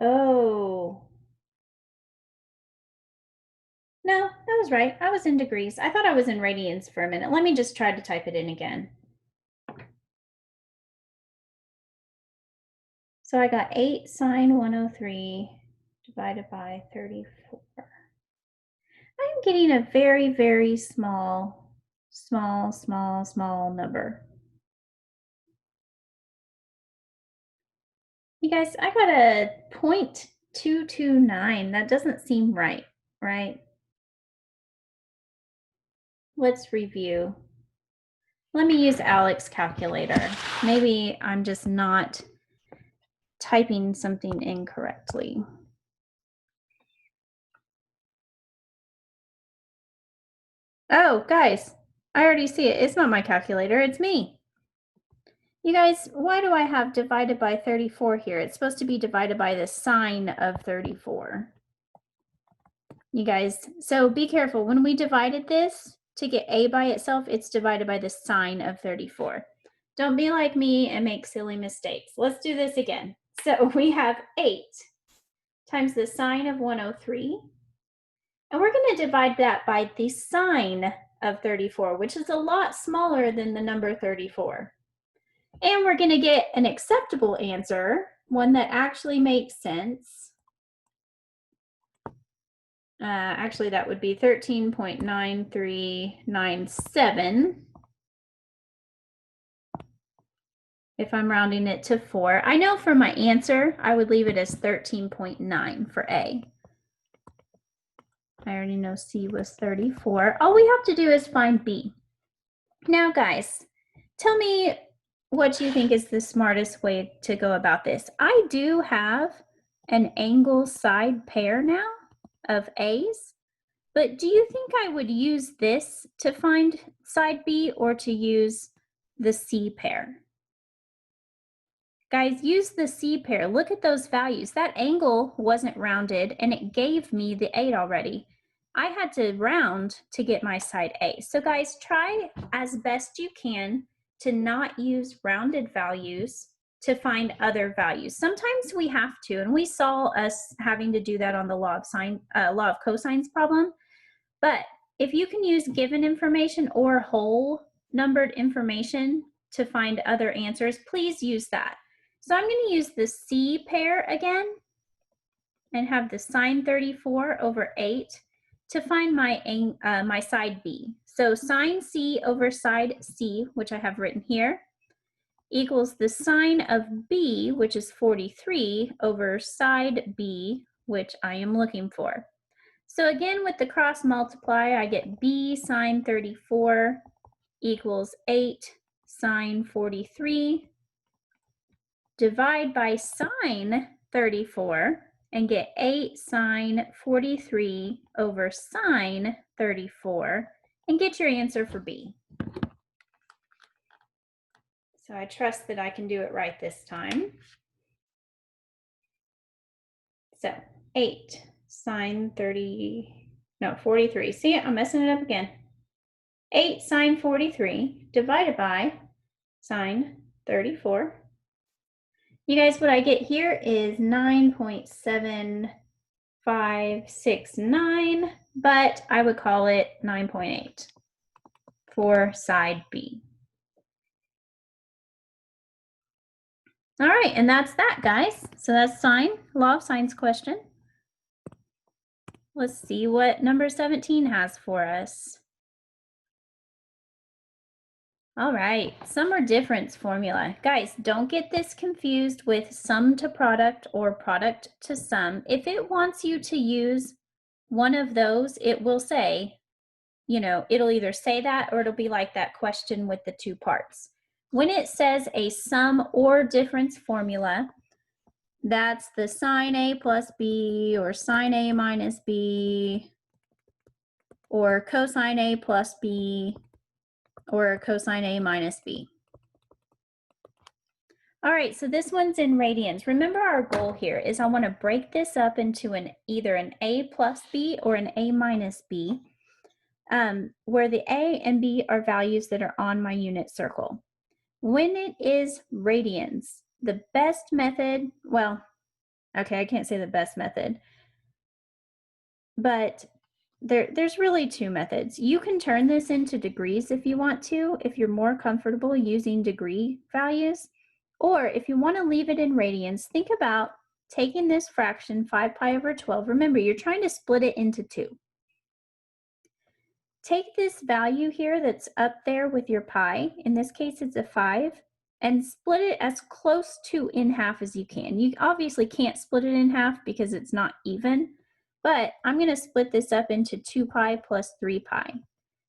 Oh. No, that was right. I was in degrees. I thought I was in radians for a minute. Let me just try to type it in again. So I got 8 sine 103 divided by 34. I'm getting a very, very small number. You guys, I got a 0.229. That doesn't seem right, right? Let's review. Let me use Alex's calculator. Maybe I'm just not typing something incorrectly. Oh, guys, I already see it. It's not my calculator, it's me. You guys, why do I have divided by 34 here? It's supposed to be divided by the sine of 34. You guys, so be careful. When we divided this to get A by itself, it's divided by the sine of 34. Don't be like me and make silly mistakes. Let's do this again. So we have 8 times the sine of 103. And we're going to divide that by the sine of 34, which is a lot smaller than the number 34. And we're going to get an acceptable answer, one that actually makes sense. Actually, that would be 13.9397. If I'm rounding it to 4. I know for my answer, I would leave it as 13.9 for A. I already know C was 34. All we have to do is find B. Now, guys, tell me, what do you think is the smartest way to go about this? I do have an angle side pair now of A's, but do you think I would use this to find side B or to use the C pair? Guys, use the C pair. Look at those values. That angle wasn't rounded and it gave me the 8 already. I had to round to get my side A. So guys, try as best you can to not use rounded values to find other values. Sometimes we have to, and we saw us having to do that on the law of cosines problem. But if you can use given information or whole numbered information to find other answers, please use that. So I'm going to use the C pair again and have the sine 34 over 8 to find my side B. So sine C over side C, which I have written here, equals the sine of B, which is 43, over side B, which I am looking for. So again, with the cross multiply, I get B sine 34 equals 8 sine 43. Divide by sine 34 and get 8 sine 43 over sine 34 and get your answer for B. So I trust that I can do it right this time. So 8 sine 43. See, I'm messing it up again. 8 sine 43 divided by sine 34. You guys, what I get here is 9.7569, but I would call it 9.8 for side B. All right, and that's that, guys. So that's sine, law of sines question. Let's see what number 17 has for us. All right, sum or difference formula. Guys, don't get this confused with sum to product or product to sum. If it wants you to use one of those, it will say, you know, it'll either say that or it'll be like that question with the two parts. When it says a sum or difference formula, that's the sine A plus B or sine A minus B or cosine A plus B or cosine A minus B. All right, so this one's in radians. Remember our goal here is I want to break this up into either an A plus B or an A minus B, where the A and B are values that are on my unit circle. When it is radians, the best method, well, okay, I can't say the best method, but there's really two methods. You can turn this into degrees if you want to, if you're more comfortable using degree values, or if you want to leave it in radians, think about taking this fraction 5 pi over 12. Remember, you're trying to split it into 2. Take this value here that's up there with your pi, in this case it's a 5, and split it as close to in half as you can. You obviously can't split it in half because it's not even, but I'm going to split this up into 2 pi plus 3 pi.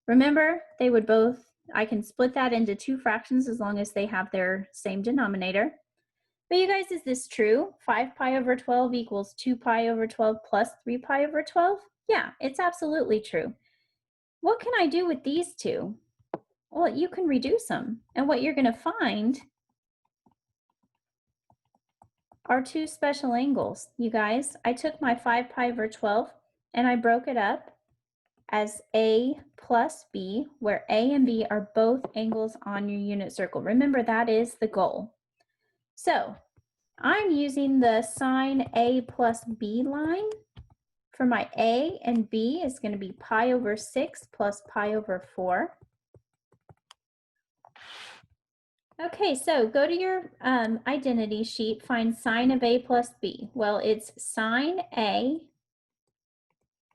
Remember, they would both, I can split that into two fractions as long as they have their same denominator. But you guys, is this true? 5 pi over 12 equals 2 pi over 12 plus 3 pi over 12? Yeah, it's absolutely true. What can I do with these two? Well, you can reduce them. And what you're going to find are two special angles. You guys, I took my 5 pi over 12 and I broke it up as A plus B, where A and B are both angles on your unit circle. Remember, that is the goal. So I'm using the sine A plus B line. For my A and B is going to be pi over 6 plus pi over 4. Okay, so go to your identity sheet, find sine of A plus B. Well, it's sine A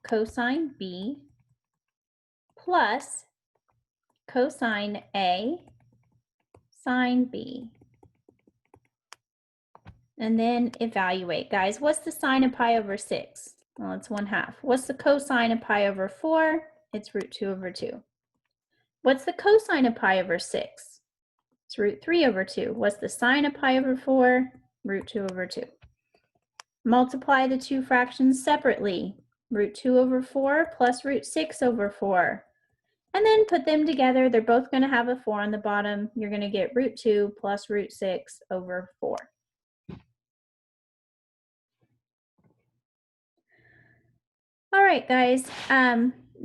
cosine B plus cosine A sine B. And then evaluate. Guys, what's the sine of pi over 6? Well, it's 1/2. What's the cosine of pi over 4? It's root 2 over 2. What's the cosine of pi over 6? It's root 3 over 2. What's the sign of pi over 4? Root 2 over 2. Multiply the two fractions separately. Root 2 over 4 plus root 6 over 4. And then put them together. They're both going to have a 4 on the bottom. You're going to get root 2 plus root 6 over 4. All right, guys.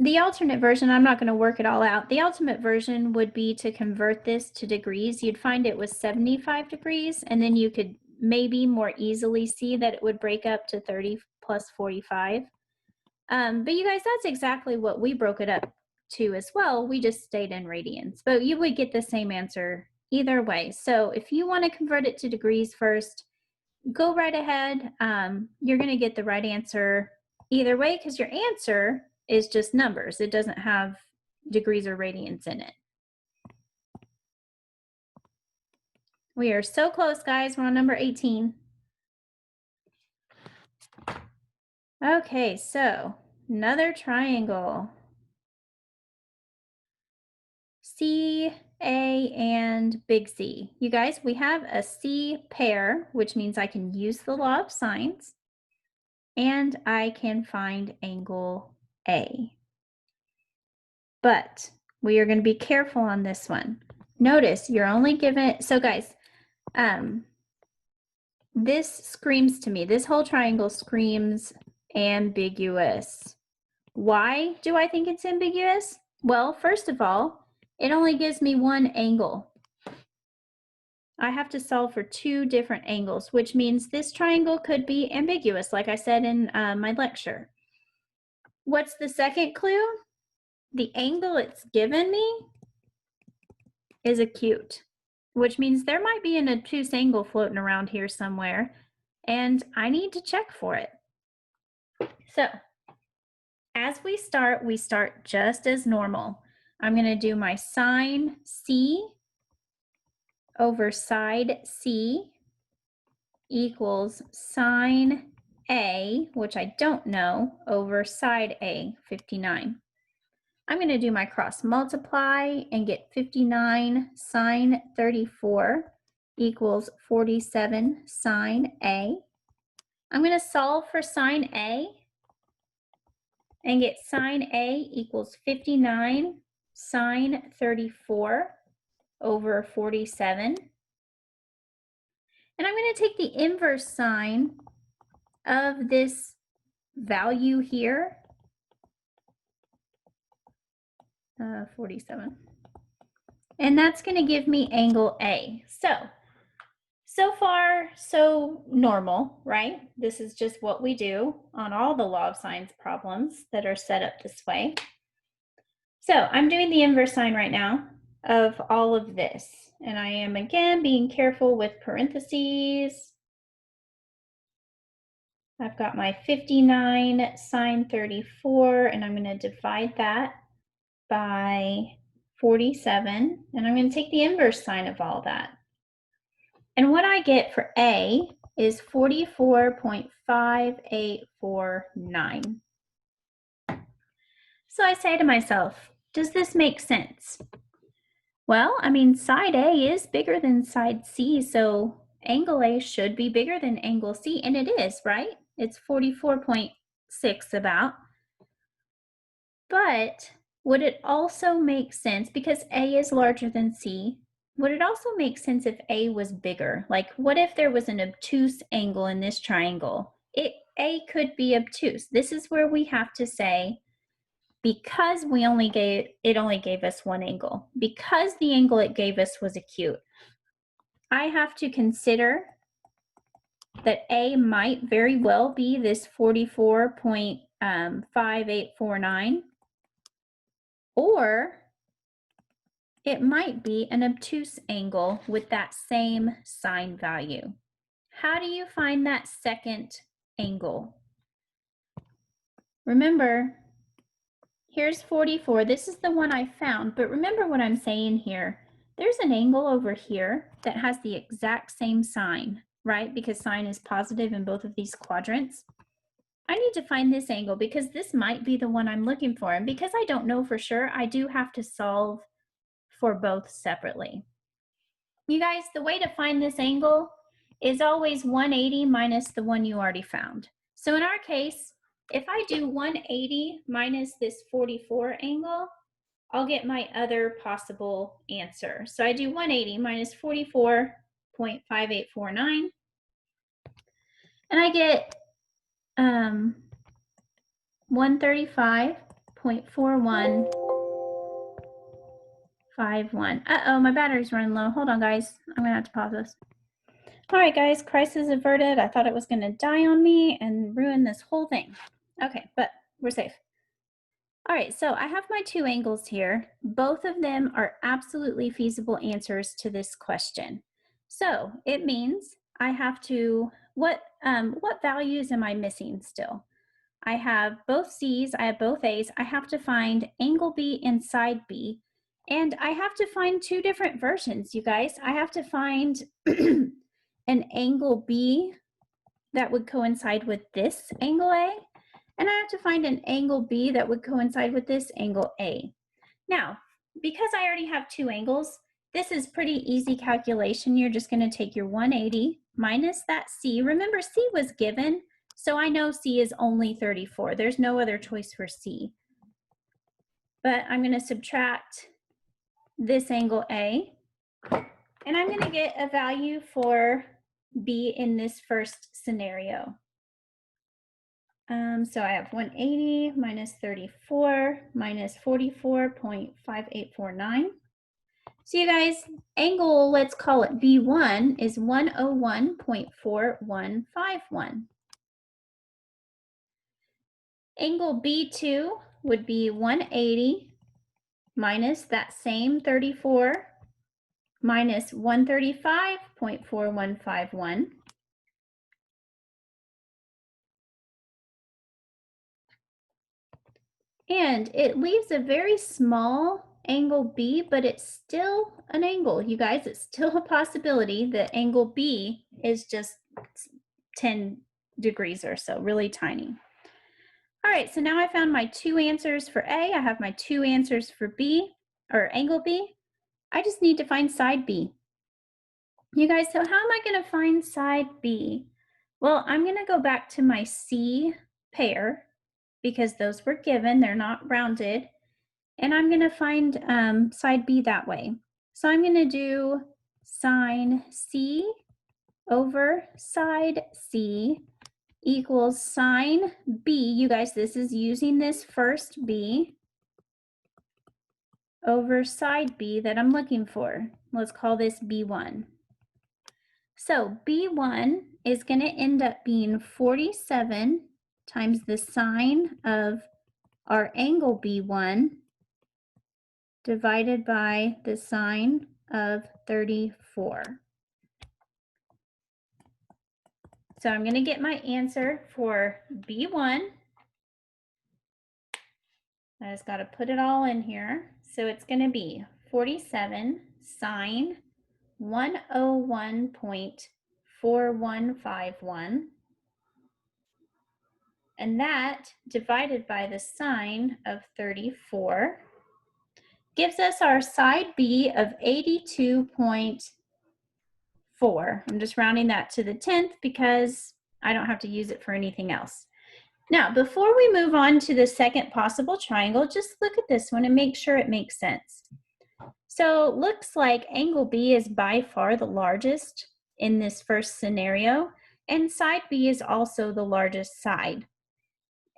The alternate version, I'm not going to work it all out. The ultimate version would be to convert this to degrees. You'd find it was 75 degrees, and then you could maybe more easily see that it would break up to 30 plus 45. But you guys, that's exactly what we broke it up to as well. We just stayed in radians, but you would get the same answer either way. So if you want to convert it to degrees first, go right ahead. You're going to get the right answer either way because your answer is just numbers. It doesn't have degrees or radians in it. We are so close, guys. We're on number 18. Okay, so another triangle. C, A, and big C. You guys, we have a C pair, which means I can use the law of sines, and I can find angle A. But we are going to be careful on this one. Notice you're only given, so guys, this screams to me, this whole triangle screams ambiguous. Why do I think it's ambiguous? Well, first of all, it only gives me one angle. I have to solve for two different angles, which means this triangle could be ambiguous, like I said in my lecture. What's the second clue? The angle it's given me is acute, which means there might be an obtuse angle floating around here somewhere, and I need to check for it. So, as we start just as normal. I'm going to do my sine C over side C equals sine A, which I don't know, over side A, 59. I'm going to do my cross multiply and get 59 sine 34 equals 47 sine A. I'm going to solve for sine A and get sine A equals 59 sine 34 over 47. And I'm going to take the inverse sine of this value here, 47. And that's going to give me angle A. So far, so normal, right? This is just what we do on all the law of sines problems that are set up this way. So I'm doing the inverse sine right now of all of this. And I am, again, being careful with parentheses. I've got my 59 sine 34, and I'm going to divide that by 47. And I'm going to take the inverse sine of all that. And what I get for A is 44.5849. So I say to myself, does this make sense? Well, I mean, side A is bigger than side C, so angle A should be bigger than angle C, and it is, right? It's 44.6 about. But would it also make sense, because A is larger than C, would it also make sense if A was bigger? Like, what if there was an obtuse angle in this triangle? A could be obtuse. This is where we have to say, because it only gave us one angle, because the angle it gave us was acute, I have to consider that A might very well be this 44.5849, or it might be an obtuse angle with that same sine value. How do you find that second angle? Remember, here's 44. This is the one I found, but remember what I'm saying here. There's an angle over here that has the exact same sign, right? Because sine is positive in both of these quadrants. I need to find this angle because this might be the one I'm looking for. And because I don't know for sure, I do have to solve for both separately. You guys, the way to find this angle is always 180 minus the one you already found. So in our case, if I do 180 minus this 44 angle, I'll get my other possible answer. So I do 180 minus 44.5849, and I get 135.4151. Uh-oh, my battery's running low. Hold on, guys. I'm gonna have to pause this. All right, guys, crisis averted. I thought it was gonna die on me and ruin this whole thing. Okay, but we're safe. All right, so I have my two angles here. Both of them are absolutely feasible answers to this question. So it means I have to, what values am I missing still? I have both C's, I have both A's. I have to find angle B and side B. And I have to find two different versions, you guys. I have to find an angle B that would coincide with this angle A. And I have to find an angle B that would coincide with this angle A. Now, because I already have two angles, this is pretty easy calculation. You're just going to take your 180 minus that C. Remember, C was given, so I know C is only 34. There's no other choice for C. But I'm going to subtract this angle A, and I'm going to get a value for B in this first scenario. So I have 180 minus 34 minus 44.5849. So you guys, angle, let's call it B1, is 101.4151. Angle B2 would be 180 minus that same 34 minus 135.4151. And it leaves a very small angle B, but it's still an angle, you guys. It's still a possibility that angle B is just 10 degrees or so, really tiny. All right, so now I found my two answers for A. I have my two answers for B, or angle B. I just need to find side B. You guys, so how am I going to find side B? Well, I'm going to go back to my C pair, because those were given, they're not rounded. And I'm going to find side B that way. So I'm going to do sine C over side C equals sine B. You guys, this is using this first B over side B that I'm looking for. Let's call this B1. So B1 is going to end up being 47 times the sine of our angle B1 divided by the sine of 34. So I'm going to get my answer for B1. I just got to put it all in here. So it's going to be 47 sine 101.4151. And that divided by the sine of 34 gives us our side B of 82.4. I'm just rounding that to the 10th because I don't have to use it for anything else. Now, before we move on to the second possible triangle, just look at this one and make sure it makes sense. So looks like angle B is by far the largest in this first scenario, and side B is also the largest side.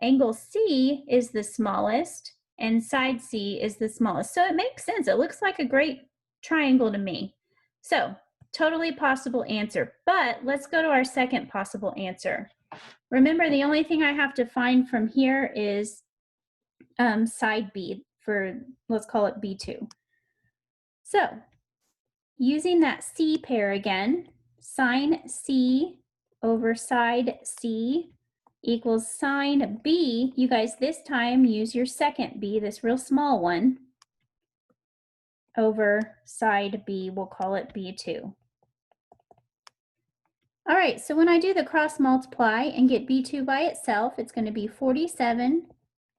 Angle C is the smallest, and side C is the smallest. So it makes sense. It looks like a great triangle to me. So totally possible answer. But let's go to our second possible answer. Remember, the only thing I have to find from here is side B for, let's call it B2. So using that C pair again, sine C over side C equals sine B. You guys, this time use your second B, this real small one, over side B. We'll call it B2. All right, so when I do the cross multiply and get B2 by itself, it's going to be 47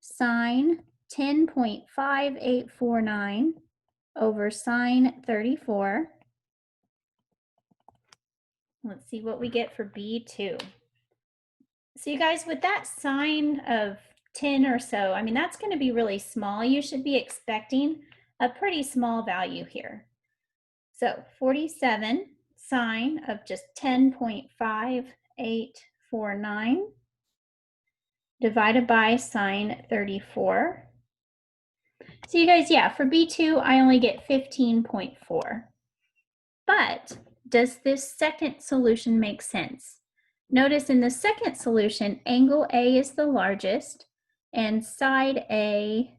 sine 10.5849 over sine 34. Let's see what we get for B2. So you guys, with that sine of 10 or so, I mean, that's going to be really small. You should be expecting a pretty small value here. So 47 sine of just 10.5849 divided by sine 34. So you guys, yeah, for B2, I only get 15.4. But does this second solution make sense? Notice in the second solution, angle A is the largest and side A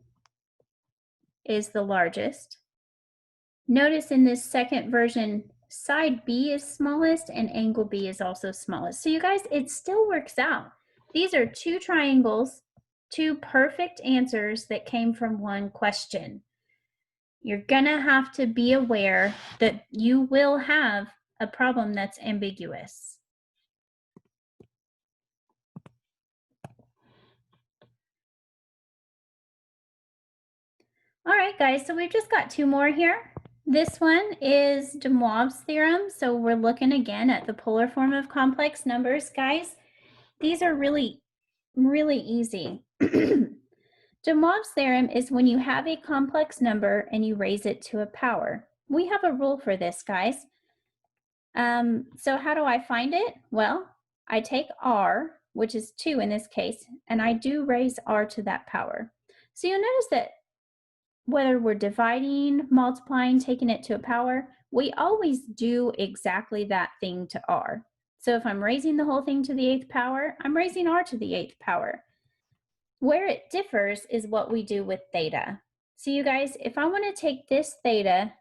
is the largest. Notice in this second version, side B is smallest and angle B is also smallest. So you guys, it still works out. These are two triangles, two perfect answers that came from one question. You're gonna have to be aware that you will have a problem that's ambiguous. All right, guys, so we've just got two more here. This one is de Moivre's theorem. So we're looking again at the polar form of complex numbers. Guys, these are really, really easy. De Moivre's theorem is when you have a complex number and you raise it to a power. We have a rule for this, guys. So how do I find it? Well, I take r, which is 2 in this case, and I do raise r to that power. So you'll notice that whether we're dividing, multiplying, taking it to a power, we always do exactly that thing to r. So if I'm raising the whole thing to the 8th power, I'm raising r to the 8th power. Where it differs is what we do with theta. So you guys, if I want to take this theta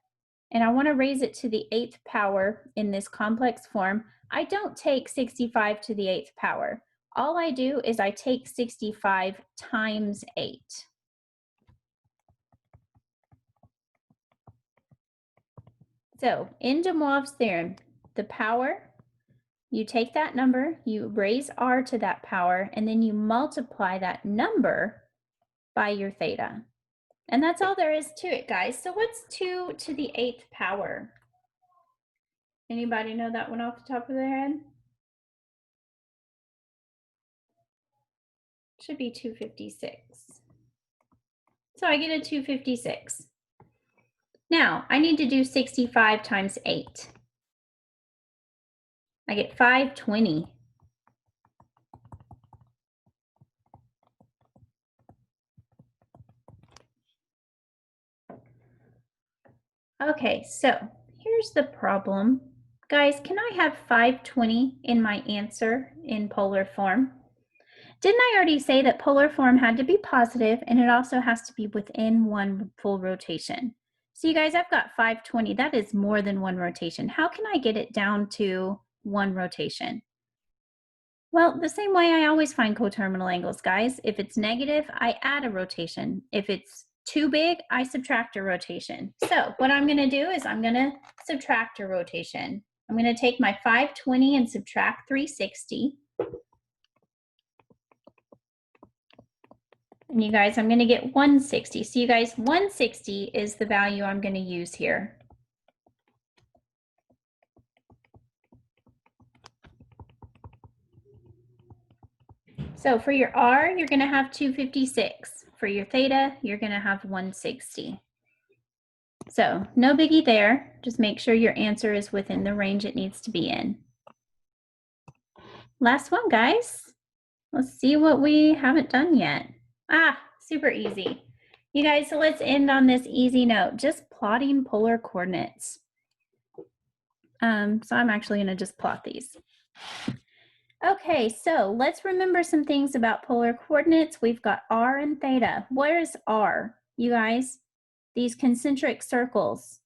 and I want to raise it to the 8th power in this complex form, I don't take 65 to the 8th power. All I do is I take 65 times 8. So in de Moivre's theorem, the power, you take that number, you raise r to that power, and then you multiply that number by your theta. And that's all there is to it, guys. So what's 2 to the 8th power? Anybody know that one off the top of their head? Should be 256. So I get a 256. Now, I need to do 65 times 8. I get 520. Okay, so here's the problem. Guys, can I have 520 in my answer in polar form? Didn't I already say that polar form had to be positive and it also has to be within one full rotation? So you guys, I've got 520. That is more than one rotation. How can I get it down to one rotation? Well, the same way I always find coterminal angles, guys. If it's negative, I add a rotation. If it's too big, I subtract a rotation. So what I'm going to do is I'm going to subtract a rotation. I'm going to take my 520 and subtract 360. And you guys, I'm going to get 160. So you guys, 160 is the value I'm going to use here. So for your R, you're going to have 256. For your theta, you're going to have 160. So no biggie there. Just make sure your answer is within the range it needs to be in. Last one, guys. Let's see what we haven't done yet. Ah, super easy. You guys, so let's end on this easy note, just plotting polar coordinates. So I'm actually going to just plot these. Okay, so let's remember some things about polar coordinates. We've got r and theta. Where is r? You guys, these concentric circles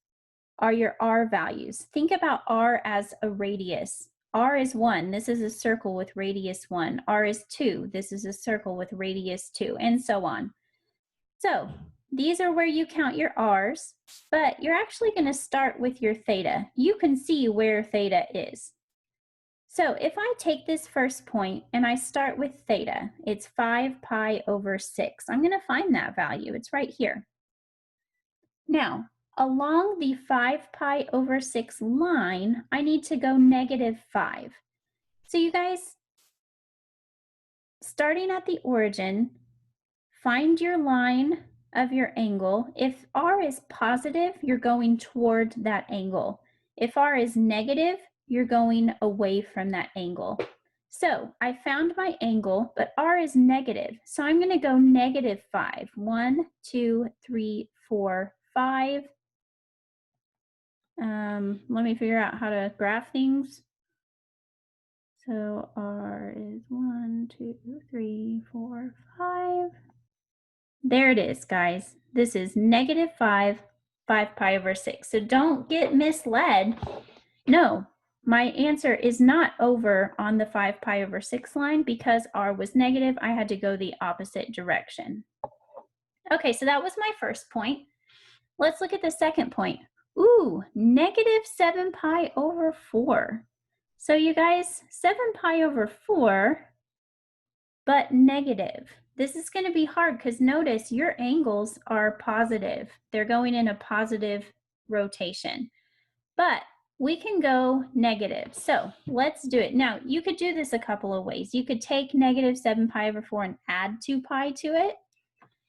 are your r values. Think about r as a radius. R is 1. This is a circle with radius 1. R is 2. This is a circle with radius 2, and so on. So these are where you count your r's, but you're actually going to start with your theta. You can see where theta is. So if I take this first point and I start with theta, it's 5 pi over 6. I'm going to find that value. It's right here. Now, along the 5 pi over 6 line, I need to go -5. So you guys, starting at the origin, find your line of your angle. If r is positive, you're going toward that angle. If r is negative, you're going away from that angle. So I found my angle, but r is negative. So I'm going to go -5. 1, 2, 3, 4, 5. Let me figure out how to graph things. So r is 1, 2, 3, 4, 5. There it is, guys. This is -5, 5 pi over 6. So don't get misled. No, my answer is not over on the 5 pi over 6 line because r was negative. I had to go the opposite direction. Okay, so that was my first point. Let's look at the second point. Ooh, -7 pi over 4. So you guys, 7 pi over 4, but negative. This is going to be hard because notice your angles are positive. They're going in a positive rotation. But we can go negative. So let's do it. Now, you could do this a couple of ways. You could take -7 pi over 4 and add 2 pi to it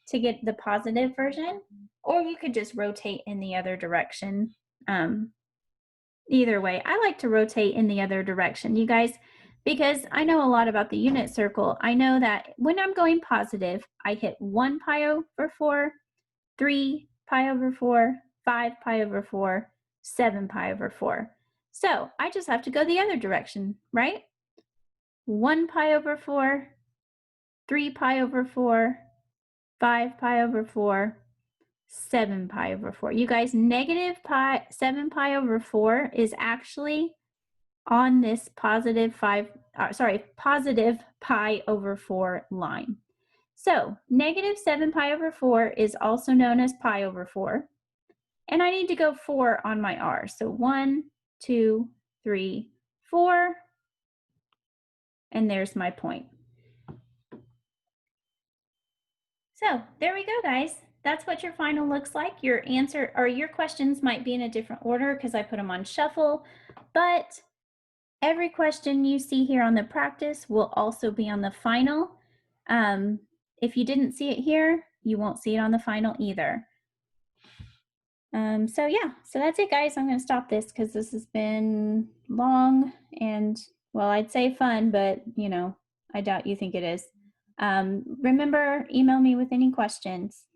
to get the positive version, or you could just rotate in the other direction. Either way, I like to rotate in the other direction, you guys, because I know a lot about the unit circle. I know that when I'm going positive, I hit 1 pi over 4, 3 pi over 4, 5 pi over 4, 7 pi over 4. So I just have to go the other direction, right? 1 pi over 4, 3 pi over 4, 5 pi over 4, 7 pi over 4. You guys, -7 pi over 4 is actually on this positive pi over 4 line. So -7 pi over 4 is also known as pi over 4. And I need to go 4 on my r. So 1, 2, 3, 4. And there's my point. So there we go, guys. That's what your final looks like. Your answer or your questions might be in a different order because I put them on shuffle, but every question you see here on the practice will also be on the final. If you didn't see it here, you won't see it on the final either. So yeah, so that's it, guys. I'm going to stop this because this has been long and, well, I'd say fun, but, you know, I doubt you think it is. Remember, email me with any questions.